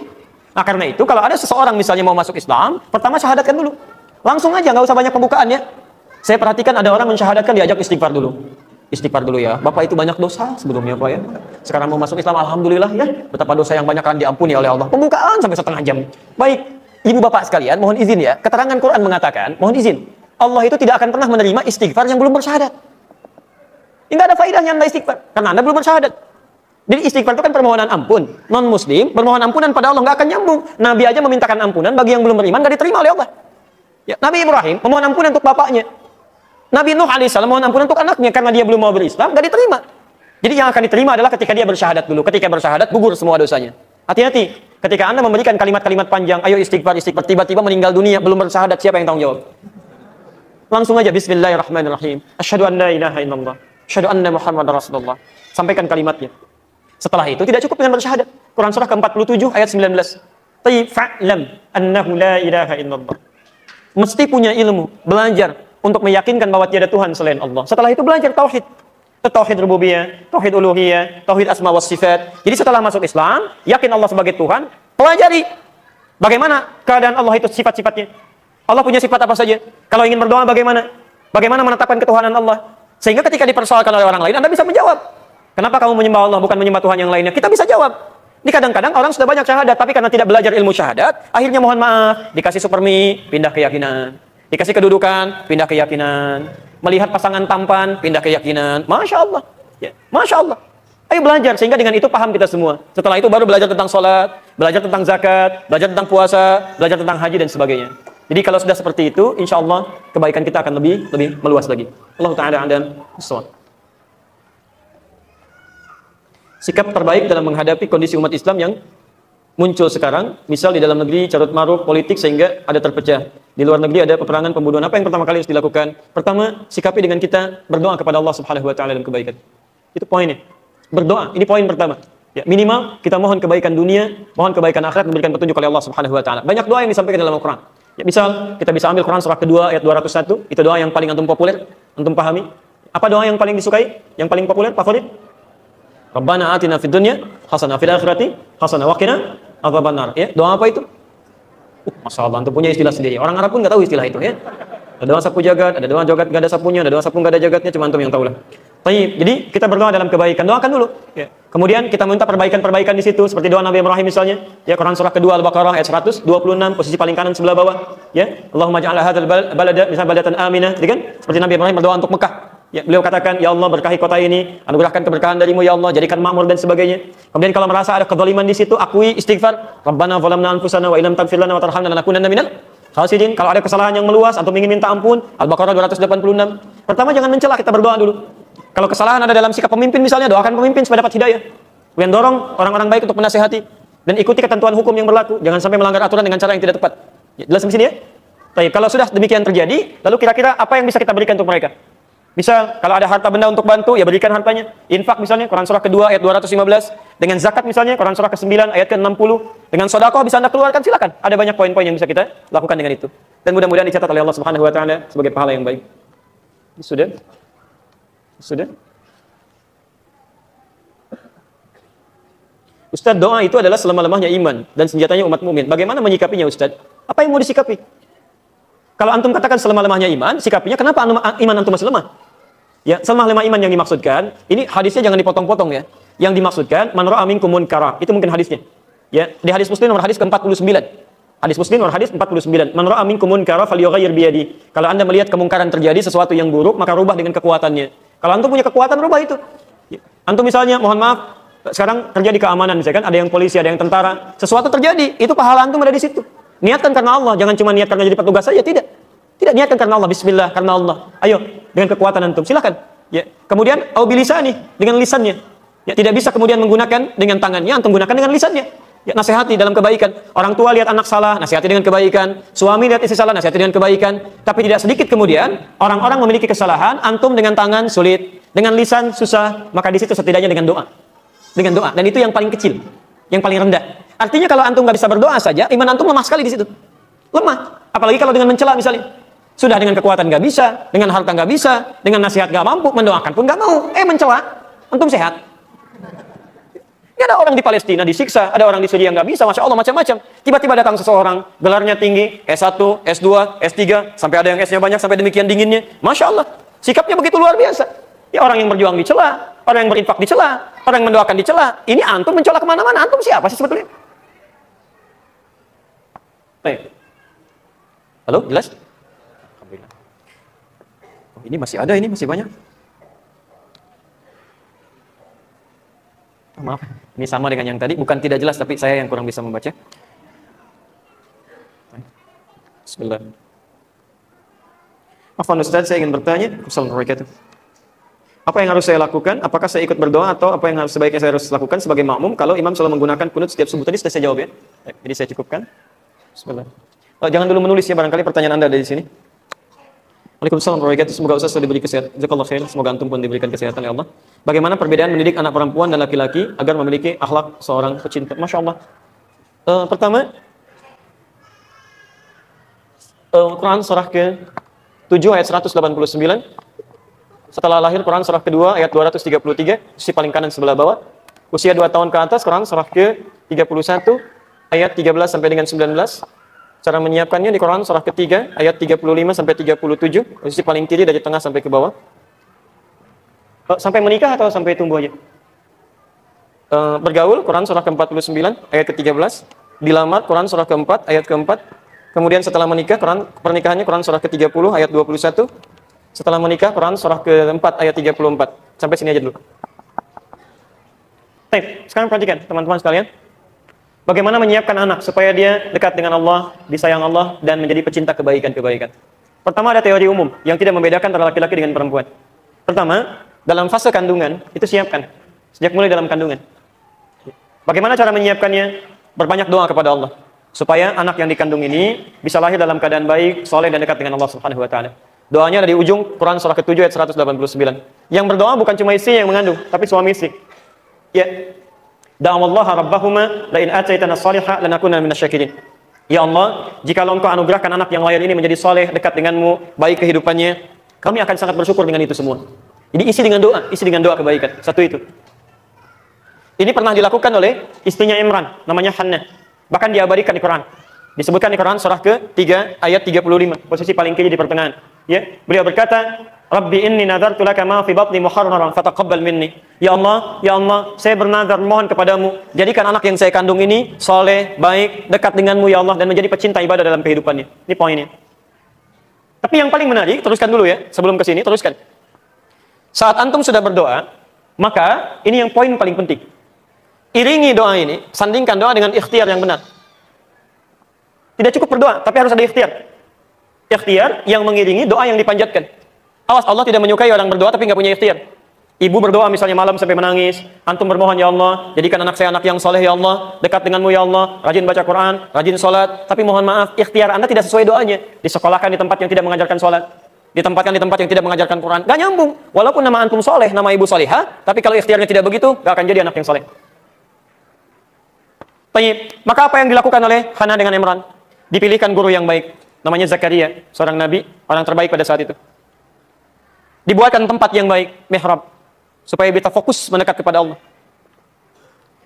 Nah, karena itu kalau ada seseorang misalnya mau masuk Islam, pertama syahadatkan dulu. Langsung aja, nggak usah banyak pembukaan ya. Saya perhatikan ada orang mensyahadatkan diajak istighfar dulu. Istighfar dulu ya. Bapak itu banyak dosa sebelumnya Pak ya. Sekarang mau masuk Islam, alhamdulillah ya. Betapa dosa yang banyak akan diampuni oleh Allah. Pembukaan sampai setengah jam. Baik, ibu bapak sekalian, mohon izin ya. Keterangan Quran mengatakan, mohon izin, Allah itu tidak akan pernah menerima istighfar yang belum bersyahadat. Tidak ada faedahnya Anda istighfar, karena Anda belum bersyahadat. Jadi istighfar itu kan permohonan ampun. Non-muslim bermohon ampunan pada Allah, nggak akan nyambung. Nabi aja memintakan ampunan bagi yang belum beriman, nggak diterima oleh Allah. Ya, Nabi Ibrahim memohon ampunan untuk bapaknya. Nabi Nuh alaihissalam mohon ampunan untuk anaknya karena dia belum mau berislam, nggak diterima. Jadi yang akan diterima adalah ketika dia bersyahadat dulu. Ketika bersyahadat gugur semua dosanya. Hati-hati. Ketika Anda memberikan kalimat-kalimat panjang, ayo istighfar, istighfar, tiba-tiba meninggal dunia belum bersyahadat, siapa yang tanggung jawab? Langsung aja bismillahirrahmanirrahim. Asyhadu an la ilaha illallah. Asyhadu anna Muhammadar Rasulullah. Sampaikan kalimatnya. Setelah itu tidak cukup dengan bersyahadat. Quran surah ke-47 ayat 19. Fa'lam annahu la ilaha illallah. Mesti punya ilmu, belajar untuk meyakinkan bahwa tiada Tuhan selain Allah. Setelah itu belajar tauhid. Tauhid rububiyah, tauhid uluhiyah, tauhid asma was sifat. Jadi setelah masuk Islam, yakin Allah sebagai Tuhan, pelajari bagaimana keadaan Allah itu sifat-sifatnya. Allah punya sifat apa saja? Kalau ingin berdoa bagaimana? Bagaimana menetapkan ketuhanan Allah? Sehingga ketika dipersoalkan oleh orang lain, Anda bisa menjawab. Kenapa kamu menyembah Allah bukan menyembah Tuhan yang lainnya? Kita bisa jawab. Ini kadang-kadang orang sudah banyak syahadat, tapi karena tidak belajar ilmu syahadat, akhirnya mohon maaf, dikasih supermi, pindah keyakinan. Dikasih kedudukan, pindah keyakinan. Melihat pasangan tampan, pindah keyakinan. Masya Allah. Ya, Masya Allah. Ayo belajar, sehingga dengan itu paham kita semua. Setelah itu baru belajar tentang sholat, belajar tentang zakat, belajar tentang puasa, belajar tentang haji dan sebagainya. Jadi kalau sudah seperti itu, insya Allah kebaikan kita akan lebih meluas lagi. Allah Ta'ala a'lam bissawab. Sikap terbaik dalam menghadapi kondisi umat Islam yang muncul sekarang, misal di dalam negeri carut marut politik sehingga ada terpecah. Di luar negeri ada peperangan, pembunuhan. Apa yang pertama kali harus dilakukan? Pertama, sikapi dengan kita berdoa kepada Allah Subhanahu wa taala dalam kebaikan. Itu poinnya. Berdoa, ini poin pertama. Ya, minimal kita mohon kebaikan dunia, mohon kebaikan akhirat, memberikan petunjuk oleh Allah Subhanahu wa taala. Banyak doa yang disampaikan dalam Al-Qur'an. Ya, misal kita bisa ambil Quran surah kedua ayat 201, itu doa yang paling antum populer, antum pahami. Apa doa yang paling disukai? Yang paling populer, favorit? Rabbana atina fid dunya hasanah fil akhirati hasanah wa qina adzabannar. Ya, doa apa itu? Masya Allah, antum punya istilah sendiri. Orang Arab pun nggak tahu istilah itu ya. Ada doa sapu jagat, ada doa jagat nggak ada sapunya, ada doa sapu nggak ada jagatnya, cuma antum yang tahu lah. Jadi kita berdoa dalam kebaikan, doakan dulu. Ya. Kemudian kita minta perbaikan-perbaikan di situ, seperti doa Nabi Ibrahim misalnya. Ya, Quran surah kedua Al-Baqarah ayat 126, posisi paling kanan sebelah bawah. Ya, Allahumma ja'al hadzal balada misal baladatan aminah, gitu kan? Seperti Nabi Ibrahim berdoa untuk Mekah. Ya, beliau katakan, ya Allah berkahi kota ini, anugerahkan keberkahan darimu ya Allah, jadikan makmur dan sebagainya. Kemudian kalau merasa ada kezaliman di situ, akui istighfar. Rabbana zalamna anfusana wa illam taghfir lana wa tarhamna lanakunanna minal khasirin. Kalau ada kesalahan yang meluas, antum ingin minta ampun, Al-Baqarah 286. Pertama jangan mencela, kita berdoa dulu. Kalau kesalahan ada dalam sikap pemimpin misalnya, doakan pemimpin supaya dapat hidayah. Kemudian dorong orang-orang baik untuk menasihati dan ikuti ketentuan hukum yang berlaku. Jangan sampai melanggar aturan dengan cara yang tidak tepat. Ya, jelas di sini ya? Baik, kalau sudah demikian terjadi, lalu kira-kira apa yang bisa kita berikan untuk mereka? Misal, kalau ada harta benda untuk bantu, ya berikan hartanya. Infak misalnya, Quran surah kedua ayat 215. Dengan zakat misalnya, Quran surah ke-9 ayat ke-60. Dengan sedekah bisa Anda keluarkan, silakan. Ada banyak poin-poin yang bisa kita lakukan dengan itu. Dan mudah-mudahan dicatat oleh Allah Subhanahu wa taala sebagai pahala yang baik. Sudah? Sudah? Ustaz, doa itu adalah selama-lamanya iman dan senjatanya umat mukmin. Bagaimana menyikapinya, Ustaz? Apa yang mau disikapi? Kalau antum katakan selama-lamanya iman, sikapinya kenapa iman antum masih lemah? Ya, selama-lamanya iman yang dimaksudkan, ini hadisnya jangan dipotong-potong ya. Yang dimaksudkan, man ra'a minkum munkara. Itu mungkin hadisnya. Ya, di hadis Muslim nomor hadis ke-49. Hadis Muslim nomor hadis 49. Man ra'a minkum munkara falyughayyir biyadi. Kalau Anda melihat kemungkaran terjadi, sesuatu yang buruk, maka rubah dengan kekuatannya. Kalau antum punya kekuatan, rubah itu. Ya. Antum misalnya, mohon maaf, sekarang terjadi keamanan, misalkan ada yang polisi, ada yang tentara, sesuatu terjadi, itu pahala antum ada di situ. Niatkan karena Allah, jangan cuma niat karena jadi petugas saja, tidak. Tidak, niatkan karena Allah, bismillah, karena Allah. Ayo, dengan kekuatan antum, silakan. Ya. Kemudian, au bilisani, dengan lisannya. Ya, tidak bisa kemudian menggunakan dengan tangannya, antum gunakan dengan lisannya. Ya, nasihati dalam kebaikan. Orang tua lihat anak salah, nasihati dengan kebaikan. Suami lihat istri salah, nasihati dengan kebaikan. Tapi tidak sedikit kemudian, orang-orang memiliki kesalahan, antum dengan tangan sulit, dengan lisan susah, maka di situ setidaknya dengan doa. Dengan doa, dan itu yang paling kecil, yang paling rendah. Artinya kalau antum nggak bisa berdoa saja, iman antum lemah sekali di situ. Lemah. Apalagi kalau dengan mencela misalnya. Sudah dengan kekuatan nggak bisa, dengan harta nggak bisa, dengan nasihat nggak mampu, mendoakan pun nggak mau. Mencela, antum sehat. Ya, ada orang di Palestina disiksa, ada orang di Syria nggak bisa, masya Allah macam-macam. Tiba-tiba datang seseorang, gelarnya tinggi, S1, S2, S3, sampai ada yang S-nya banyak, sampai demikian dinginnya. Masya Allah, sikapnya begitu luar biasa. Ya, orang yang berjuang dicela, orang yang berinfak dicela, orang yang mendoakan dicela. Ini antum mencela kemana-mana, antum siapa sih sebetulnya? Baik. Halo, jelas? Alhamdulillah. Oh, ini masih ada, ini masih banyak. Oh, maaf, ini sama dengan yang tadi, bukan tidak jelas, tapi saya yang kurang bisa membaca. Bismillah. Afwan Ustaz, saya ingin bertanya. Assalamualaikum. Apa yang harus saya lakukan? Apakah saya ikut berdoa atau apa yang sebaiknya saya harus lakukan sebagai makmum kalau imam selalu menggunakan kunut setiap subuh? Tadi sudah saya jawab ya. Jadi saya cukupkan. Bismillah. Oh, jangan dulu menulis ya, barangkali pertanyaan Anda ada di sini. Waalaikumsalam warahmatullahi wabarakatuh. Semoga Ustaz diberi kesehatan. Jazakallahu khairan. Semoga antum pun diberikan kesehatan ya Allah. Bagaimana perbedaan mendidik anak perempuan dan laki-laki agar memiliki akhlak seorang pecinta? Masya Allah. Pertama, Quran surah ke 7 ayat 189. Setelah lahir Quran surah kedua ayat 233, sisi paling kanan sebelah bawah. Usia 2 tahun ke atas Quran surah ke-31 ayat 13 sampai dengan 19. Cara menyiapkannya di Quran surah ketiga ayat 35 sampai 37, posisi paling kiri dari tengah sampai ke bawah. Sampai menikah atau sampai tumbuh aja? Bergaul Quran surah ke-49 ayat ke-13, dilamar Quran surah ke-4 ayat ke-4. Kemudian setelah menikah pernikahannya Quran surah ke-30 ayat 21. Setelah menikah Quran surah ke-4 ayat 34. Sampai sini aja dulu. Baik, sekarang perhatikan teman-teman sekalian. Bagaimana menyiapkan anak supaya dia dekat dengan Allah, disayang Allah, dan menjadi pecinta kebaikan-kebaikan. Pertama, ada teori umum yang tidak membedakan antara laki-laki dengan perempuan. Pertama, dalam fase kandungan, itu siapkan. Sejak mulai dalam kandungan. Bagaimana cara menyiapkannya? Berbanyak doa kepada Allah. Supaya anak yang dikandung ini bisa lahir dalam keadaan baik, soleh, dan dekat dengan Allah Subhanahu wa Ta'ala. Doanya ada di ujung Quran surah ke-7 ayat 189. Yang berdoa bukan cuma istri yang mengandung, tapi suami istri. Ya. Da'awallaha rabbahuma la in ataitana salihah lanakunanna minasyakirin. Ya Allah, jika Engkau anugerahkan anak yang lahir ini menjadi soleh, dekat denganmu, baik kehidupannya, kami akan sangat bersyukur dengan itu semua. Jadi isi dengan doa kebaikan. Satu itu. Ini pernah dilakukan oleh istrinya Imran, namanya Hannah. Bahkan diabadikan di Quran. Disebutkan di Quran surah ke-3 ayat 35, posisi paling kiri di pertengahan. Ya, beliau berkata, Rabbi inni nadartu laka ma fi batni muharraran fataqabbal minni. Ya Allah, saya bernazar mohon kepadamu, jadikan anak yang saya kandung ini soleh, baik, dekat denganmu ya Allah, dan menjadi pecinta ibadah dalam kehidupannya. Ini poinnya. Tapi yang paling menarik, teruskan dulu ya, sebelum ke sini, teruskan. Saat antum sudah berdoa, maka ini yang poin paling penting. Iringi doa ini, sandingkan doa dengan ikhtiar yang benar. Tidak cukup berdoa, tapi harus ada ikhtiar. Ikhtiar yang mengiringi doa yang dipanjatkan. Awas, Allah tidak menyukai orang berdoa tapi nggak punya ikhtiar. Ibu berdoa misalnya malam sampai menangis, antum bermohon, ya Allah, jadikan anak saya anak yang soleh ya Allah, dekat denganmu ya Allah, rajin baca Quran, rajin sholat, tapi mohon maaf, ikhtiar Anda tidak sesuai doanya. Disekolahkan di tempat yang tidak mengajarkan sholat, ditempatkan di tempat yang tidak mengajarkan Quran, gak nyambung. Walaupun nama antum soleh, nama ibu solehah, tapi kalau ikhtiarnya tidak begitu, gak akan jadi anak yang soleh. Baik, maka apa yang dilakukan oleh Hana dengan Imran? Dipilihkan guru yang baik, namanya Zakaria, seorang nabi, orang terbaik pada saat itu. Dibuatkan tempat yang baik, mihrab, supaya bisa fokus mendekat kepada Allah.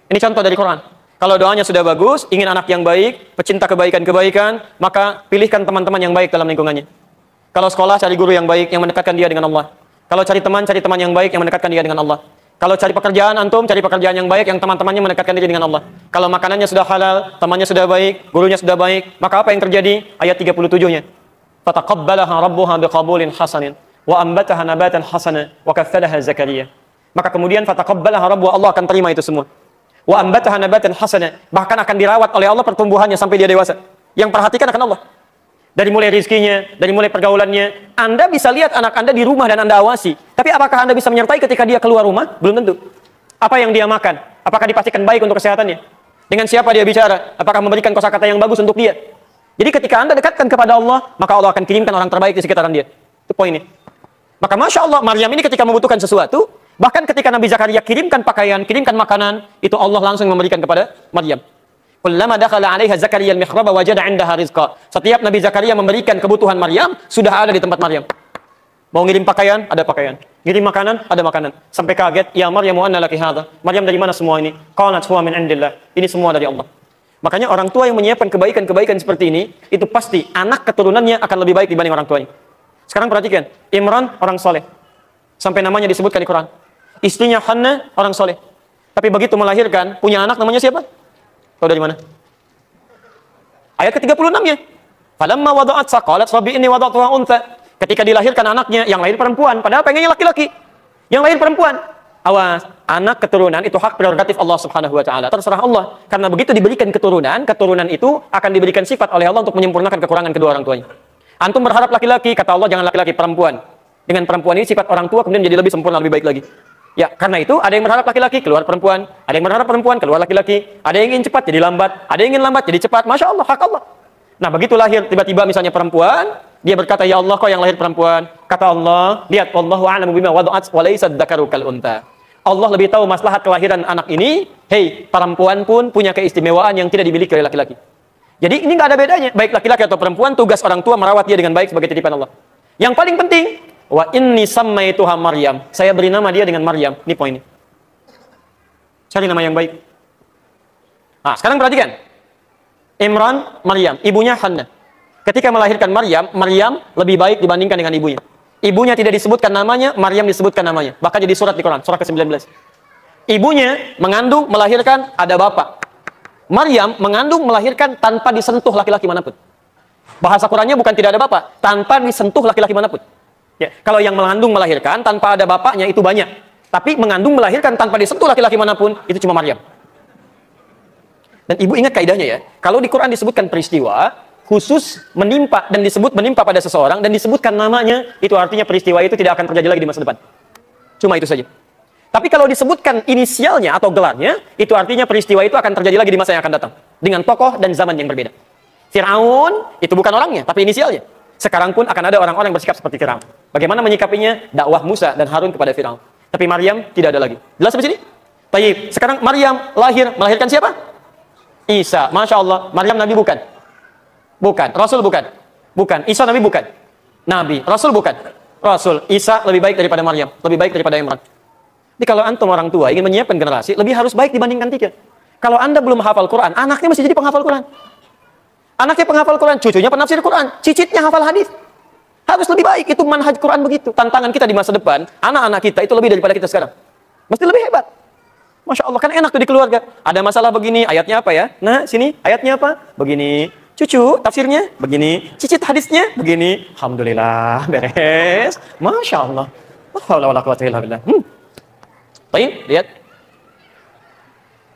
Ini contoh dari Quran. Kalau doanya sudah bagus, ingin anak yang baik, pecinta kebaikan-kebaikan, maka pilihkan teman-teman yang baik dalam lingkungannya. Kalau sekolah, cari guru yang baik yang mendekatkan dia dengan Allah. Kalau cari teman yang baik yang mendekatkan dia dengan Allah. Kalau cari pekerjaan, antum cari pekerjaan yang baik yang teman-temannya mendekatkan diri dengan Allah. Kalau makanannya sudah halal, temannya sudah baik, gurunya sudah baik, maka apa yang terjadi? Ayat 37-nya. Fataqabbalaha rabbuha biqabulin hasanin wa ambataha nabatan hasana wa kaffalaha Zakaria. Maka kemudian fataqabbalaha rabbuha, Allah akan terima itu semua. Wa ambataha nabatan hasana, bahkan akan dirawat oleh Allah pertumbuhannya sampai dia dewasa. Yang perhatikan akan Allah. Dari mulai rizkinya, dari mulai pergaulannya. Anda bisa lihat anak Anda di rumah dan Anda awasi. Tapi apakah Anda bisa menyertai ketika dia keluar rumah? Belum tentu. Apa yang dia makan? Apakah dipastikan baik untuk kesehatannya? Dengan siapa dia bicara? Apakah memberikan kosakata yang bagus untuk dia? Jadi ketika Anda dekatkan kepada Allah, maka Allah akan kirimkan orang terbaik di sekitaran dia. Itu poinnya. Maka Masya Allah, Maryam ini ketika membutuhkan sesuatu, bahkan ketika Nabi Zakaria kirimkan pakaian, kirimkan makanan, itu Allah langsung memberikan kepada Maryam. Kullama dakhala 'alaiha Zakaria al-mihraba wajada 'indaha rizqa. Setiap Nabi Zakaria memberikan kebutuhan Maryam, sudah ada di tempat Maryam. Mau ngirim pakaian, ada pakaian. Ngirim makanan, ada makanan. Sampai kaget, ya Maryam anna laki hadha? Maryam, dari mana semua ini? Qalat huwa min 'indillah. Ini semua dari Allah. Makanya orang tua yang menyiapkan kebaikan-kebaikan seperti ini, itu pasti anak keturunannya akan lebih baik dibanding orang tuanya. Sekarang perhatikan, Imran orang soleh. Sampai namanya disebutkan di Quran. Istrinya Hannah orang soleh. Tapi begitu melahirkan, punya anak namanya siapa? Tahu dari mana? Ayat ke-36-nya. Falamma wada'at saqalat rabbi inni wada'tuha untha. Ketika dilahirkan anaknya, yang lahir perempuan, padahal pengennya laki-laki. Yang lahir perempuan. Awas, anak keturunan itu hak prerogatif Allah Subhanahu wa taala. Terserah Allah. Karena begitu diberikan keturunan, keturunan itu akan diberikan sifat oleh Allah untuk menyempurnakan kekurangan kedua orang tuanya. Antum berharap laki-laki, kata Allah jangan laki-laki, perempuan. Dengan perempuan ini sifat orang tua kemudian jadi lebih sempurna, lebih baik lagi. Ya, karena itu ada yang berharap laki-laki, keluar perempuan. Ada yang berharap perempuan, keluar laki-laki. Ada yang ingin cepat, jadi lambat. Ada yang ingin lambat, jadi cepat. Masya Allah, hak Allah. Nah, begitu lahir, tiba-tiba misalnya perempuan, dia berkata, ya Allah, kau yang lahir perempuan. Kata Allah, lihat, Wallahu a'lamu bima wada'at wa laysa dzakaru kal untha. Allah lebih tahu maslahat kelahiran anak ini. Hei, perempuan pun punya keistimewaan yang tidak dimiliki oleh laki-laki. Jadi ini nggak ada bedanya. Baik laki-laki atau perempuan, tugas orang tua merawat dia dengan baik sebagai titipan Allah. Yang paling penting, wa inni sammaituha Maryam. Saya beri nama dia dengan Maryam. Ini poinnya. Cari nama yang baik. Nah, sekarang perhatikan. Imran, Maryam, ibunya Hannah. Ketika melahirkan Maryam, Maryam lebih baik dibandingkan dengan ibunya. Ibunya tidak disebutkan namanya, Maryam disebutkan namanya. Bahkan jadi surat di Quran, surah ke-19. Ibunya mengandung, melahirkan, ada bapak. Maryam mengandung, melahirkan tanpa disentuh laki-laki manapun. Bahasa Qurannya bukan tidak ada bapak, tanpa disentuh laki-laki manapun. Ya, kalau yang mengandung, melahirkan tanpa ada bapaknya itu banyak. Tapi mengandung, melahirkan tanpa disentuh laki-laki manapun, itu cuma Maryam. Dan ibu ingat kaidahnya ya, kalau di Quran disebutkan peristiwa, khusus menimpa dan disebut menimpa pada seseorang dan disebutkan namanya, itu artinya peristiwa itu tidak akan terjadi lagi di masa depan. Cuma itu saja. Tapi kalau disebutkan inisialnya atau gelarnya, itu artinya peristiwa itu akan terjadi lagi di masa yang akan datang. Dengan tokoh dan zaman yang berbeda. Fir'aun itu bukan orangnya, tapi inisialnya. Sekarang pun akan ada orang-orang yang bersikap seperti Fir'aun. Bagaimana menyikapinya? Dakwah Musa dan Harun kepada Fir'aun. Tapi Maryam tidak ada lagi. Jelas sampai sini? Baik. Sekarang Maryam lahir, melahirkan siapa? Isa. Masya Allah. Maryam Nabi bukan? Bukan. Rasul bukan? Bukan. Isa Nabi bukan? Nabi. Rasul bukan? Rasul. Isa lebih baik daripada Maryam. Lebih baik daripada Imran. Jadi kalau antum orang tua ingin menyiapkan generasi, lebih harus baik dibandingkan 3. Kalau anda belum hafal Quran, anaknya mesti jadi penghafal Quran. Anaknya penghafal Quran, cucunya penafsir Quran, cicitnya hafal hadis. Harus lebih baik, itu manhaj Quran begitu. Tantangan kita di masa depan, anak-anak kita itu lebih daripada kita sekarang. Mesti lebih hebat. Masya Allah, kan enak tuh di keluarga. Ada masalah begini, ayatnya apa ya? Nah, sini, ayatnya apa? Begini. Cucu, tafsirnya begini. Cicit hadisnya begini. Alhamdulillah, beres. Masya Allah. Alhamdulillah. Baik, lihat.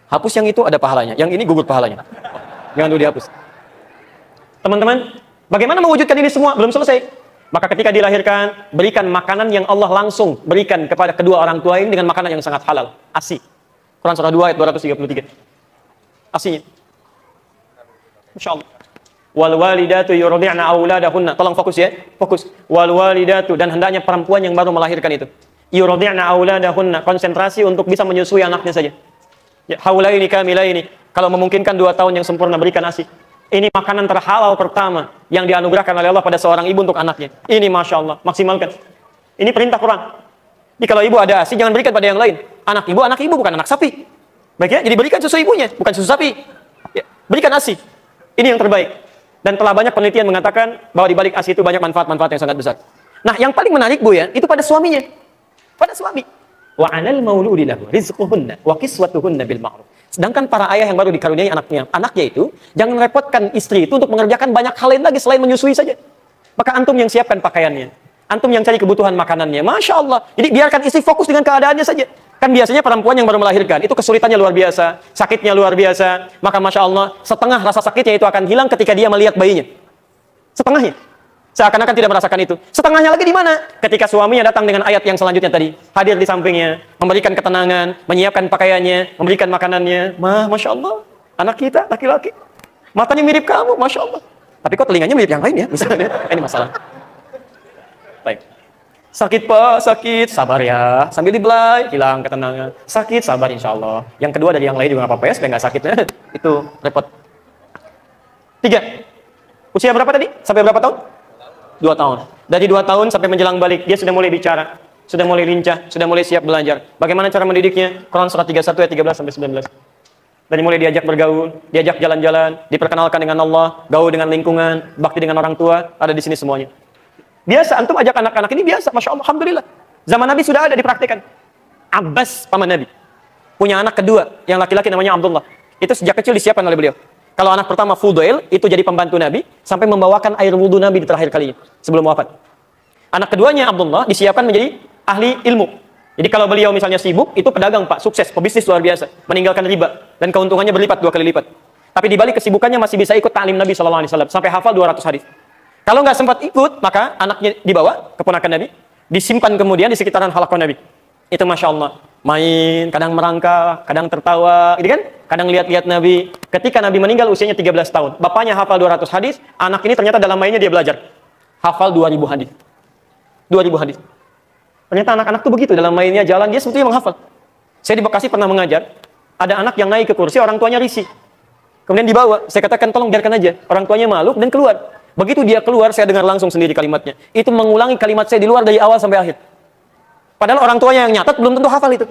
Hapus yang itu ada pahalanya. Yang ini gugur pahalanya. Jangan dulu dihapus. Teman-teman, bagaimana mewujudkan ini semua? Belum selesai. Maka ketika dilahirkan, berikan makanan yang Allah langsung berikan kepada kedua orang tua ini dengan makanan yang sangat halal. ASI. Quran surah 2 ayat 233. ASInya. Masya Allah. Wal walidatu yurdi'na auladahunna. Tolong fokus ya. Fokus. Wal walidatu, dan hendaknya perempuan yang baru melahirkan itu. Yurdi'na auladahunna. Konsentrasi untuk bisa menyusui anaknya saja. Ya, haulaini kamilaini. Kalau memungkinkan 2 tahun yang sempurna berikan ASI. Ini makanan terhalal pertama yang dianugerahkan oleh Allah pada seorang ibu untuk anaknya. Ini Masya Allah, maksimalkan. Ini perintah Quran. Jadi kalau ibu ada ASI, jangan berikan pada yang lain. Anak ibu bukan anak sapi. Baik ya, jadi berikan susu ibunya, bukan susu sapi. Ya, berikan ASI. Ini yang terbaik. Dan telah banyak penelitian mengatakan bahwa di balik ASI itu banyak manfaat-manfaat yang sangat besar. Nah, yang paling menarik Bu ya, itu pada suaminya. Pada suami. Wa 'alal mauludi lahu rizquhunna wa kiswatuhunna bil ma'ruf. Sedangkan para ayah yang baru dikaruniai anaknya itu, jangan repotkan istri itu untuk mengerjakan banyak hal lain lagi selain menyusui saja. Maka antum yang siapkan pakaiannya, antum yang cari kebutuhan makanannya. Masya Allah. Jadi biarkan istri fokus dengan keadaannya saja. Kan biasanya perempuan yang baru melahirkan itu kesulitannya luar biasa, sakitnya luar biasa. Maka Masya Allah, setengah rasa sakitnya itu akan hilang ketika dia melihat bayinya. Setengahnya. Seakan-akan tidak merasakan itu. Setengahnya lagi di mana? Ketika suaminya datang dengan ayat yang selanjutnya tadi. Hadir di sampingnya, memberikan ketenangan, menyiapkan pakaiannya, memberikan makanannya. Masya Allah, anak kita, laki-laki. Matanya mirip kamu, Masya Allah. Tapi kok telinganya mirip yang lain ya? Misalnya, ini masalah. Baik. Sakit Pak, sakit. Sabar ya. Sambil dibelai, hilang ketenangan. Sakit, sabar insya Allah. Yang kedua dari yang lain juga nggak apa-apa ya, supaya nggak sakit. Itu repot. 3. Usia berapa tadi? Sampai berapa tahun? 2 tahun. Dari 2 tahun sampai menjelang balik, dia sudah mulai bicara, sudah mulai lincah, sudah mulai siap belajar. Bagaimana cara mendidiknya? Quran surah 31 ayat 13 sampai 19. Dari mulai diajak bergaul, diajak jalan-jalan, diperkenalkan dengan Allah, gaul dengan lingkungan, bakti dengan orang tua, ada di sini semuanya. Biasa, antum ajak anak-anak ini biasa, Masya Allah, Alhamdulillah. Zaman Nabi sudah ada dipraktikkan. Abbas, paman Nabi, punya anak kedua, yang laki-laki namanya Abdullah. Itu sejak kecil disiapkan oleh beliau. Kalau anak pertama Fudail, itu jadi pembantu Nabi, sampai membawakan air wudhu Nabi di terakhir kalinya, sebelum wafat. Anak keduanya Abdullah disiapkan menjadi ahli ilmu. Jadi kalau beliau misalnya sibuk, itu pedagang Pak, sukses, pebisnis luar biasa, meninggalkan riba, dan keuntungannya berlipat 2 kali lipat. Tapi di balik kesibukannya masih bisa ikut ta'lim Nabi SAW, sampai hafal 200 hadis. Kalau nggak sempat ikut, maka anaknya dibawa, keponakan Nabi, disimpan kemudian di sekitaran halaqah Nabi. Itu Masya Allah. Main, kadang merangkak, kadang tertawa, gitu kan? Kadang lihat-lihat Nabi. Ketika Nabi meninggal usianya 13 tahun. Bapaknya hafal 200 hadis, anak ini ternyata dalam mainnya dia belajar. Hafal 2000 hadis. 2000 hadis. Ternyata anak-anak tuh begitu, dalam mainnya jalan, dia sebetulnya menghafal. Saya di Bekasi pernah mengajar, ada anak yang naik ke kursi, orang tuanya risih. Kemudian dibawa, saya katakan tolong biarkan aja. Orang tuanya malu dan keluar. Begitu dia keluar, saya dengar langsung sendiri kalimatnya. Itu mengulangi kalimat saya di luar dari awal sampai akhir. Padahal orang tuanya yang nyatat belum tentu hafal itu.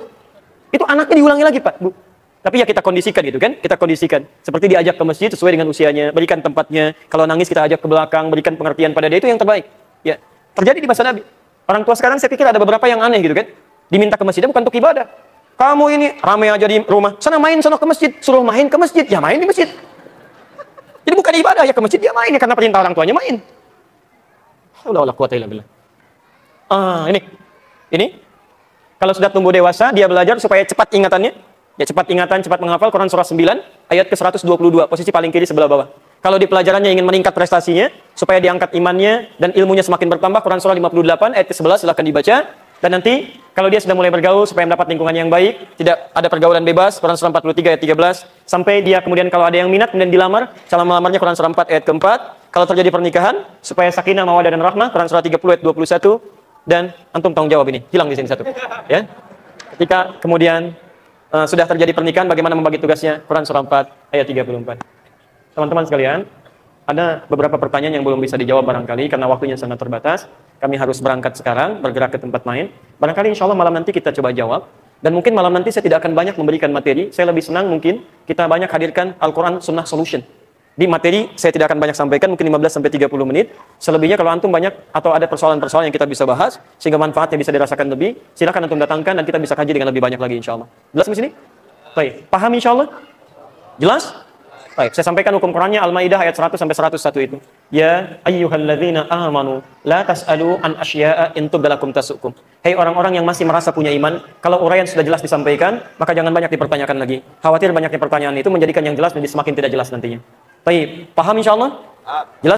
Itu anaknya diulangi lagi, Pak, Bu. Tapi ya kita kondisikan gitu kan, kita kondisikan. Seperti diajak ke masjid sesuai dengan usianya, berikan tempatnya. Kalau nangis kita ajak ke belakang, berikan pengertian pada dia, itu yang terbaik. Ya, terjadi di masa Nabi. Orang tua sekarang saya pikir ada beberapa yang aneh gitu kan. Diminta ke masjid bukan untuk ibadah. Kamu ini ramai aja di rumah, sana main sana ke masjid, suruh main ke masjid, ya main di masjid. Jadi bukan ibadah ya ke masjid, dia main ya karena perintah orang tuanya main. Haula wala quwata illa billah. Ini kalau sudah tumbuh dewasa, dia belajar supaya cepat ingatannya. Ya cepat ingatan, cepat menghafal Quran surah 9 ayat ke-122, posisi paling kiri sebelah bawah. Kalau di pelajarannya ingin meningkat prestasinya, supaya diangkat imannya dan ilmunya semakin bertambah, Quran surah 58 ayat ke-11 silakan dibaca. Dan nanti kalau dia sudah mulai bergaul supaya mendapat lingkungan yang baik, tidak ada pergaulan bebas, Quran surah 43 ayat 13, sampai dia kemudian kalau ada yang minat kemudian dilamar, cara melamarnya Quran surah 4 ayat ke-4. Kalau terjadi pernikahan, supaya sakinah, mawaddah dan rahmah, Quran surah 30 ayat 21. Dan antum tanggung jawab ini, hilang di sini satu. Ya. Ketika kemudian sudah terjadi pernikahan, bagaimana membagi tugasnya? Quran surah 4 ayat 34. Teman-teman sekalian, ada beberapa pertanyaan yang belum bisa dijawab barangkali karena waktunya sangat terbatas. Kami harus berangkat sekarang, bergerak ke tempat lain. Barangkali insya Allah malam nanti kita coba jawab. Dan mungkin malam nanti saya tidak akan banyak memberikan materi. Saya lebih senang mungkin kita banyak hadirkan Al-Quran Sunnah Solution. Di materi saya tidak akan banyak sampaikan, mungkin 15-30 menit. Selebihnya kalau antum banyak atau ada persoalan-persoalan yang kita bisa bahas, sehingga manfaatnya bisa dirasakan lebih, silakan antum datangkan dan kita bisa kaji dengan lebih banyak lagi insya Allah. Jelas di sini? Baik. Paham insya Allah? Jelas? Baik, saya sampaikan hukum Qurannya Al-Maidah ayat 100 sampai 101 itu. Ya ayyuhalladzina amanu la tas'alu an asya'a in tubdalakum tasukum. Hei orang-orang yang masih merasa punya iman, kalau uraian sudah jelas disampaikan, maka jangan banyak dipertanyakan lagi. Khawatir banyaknya pertanyaan itu menjadikan yang jelas menjadi semakin tidak jelas nantinya. Baik, paham insyaallah? Jelas?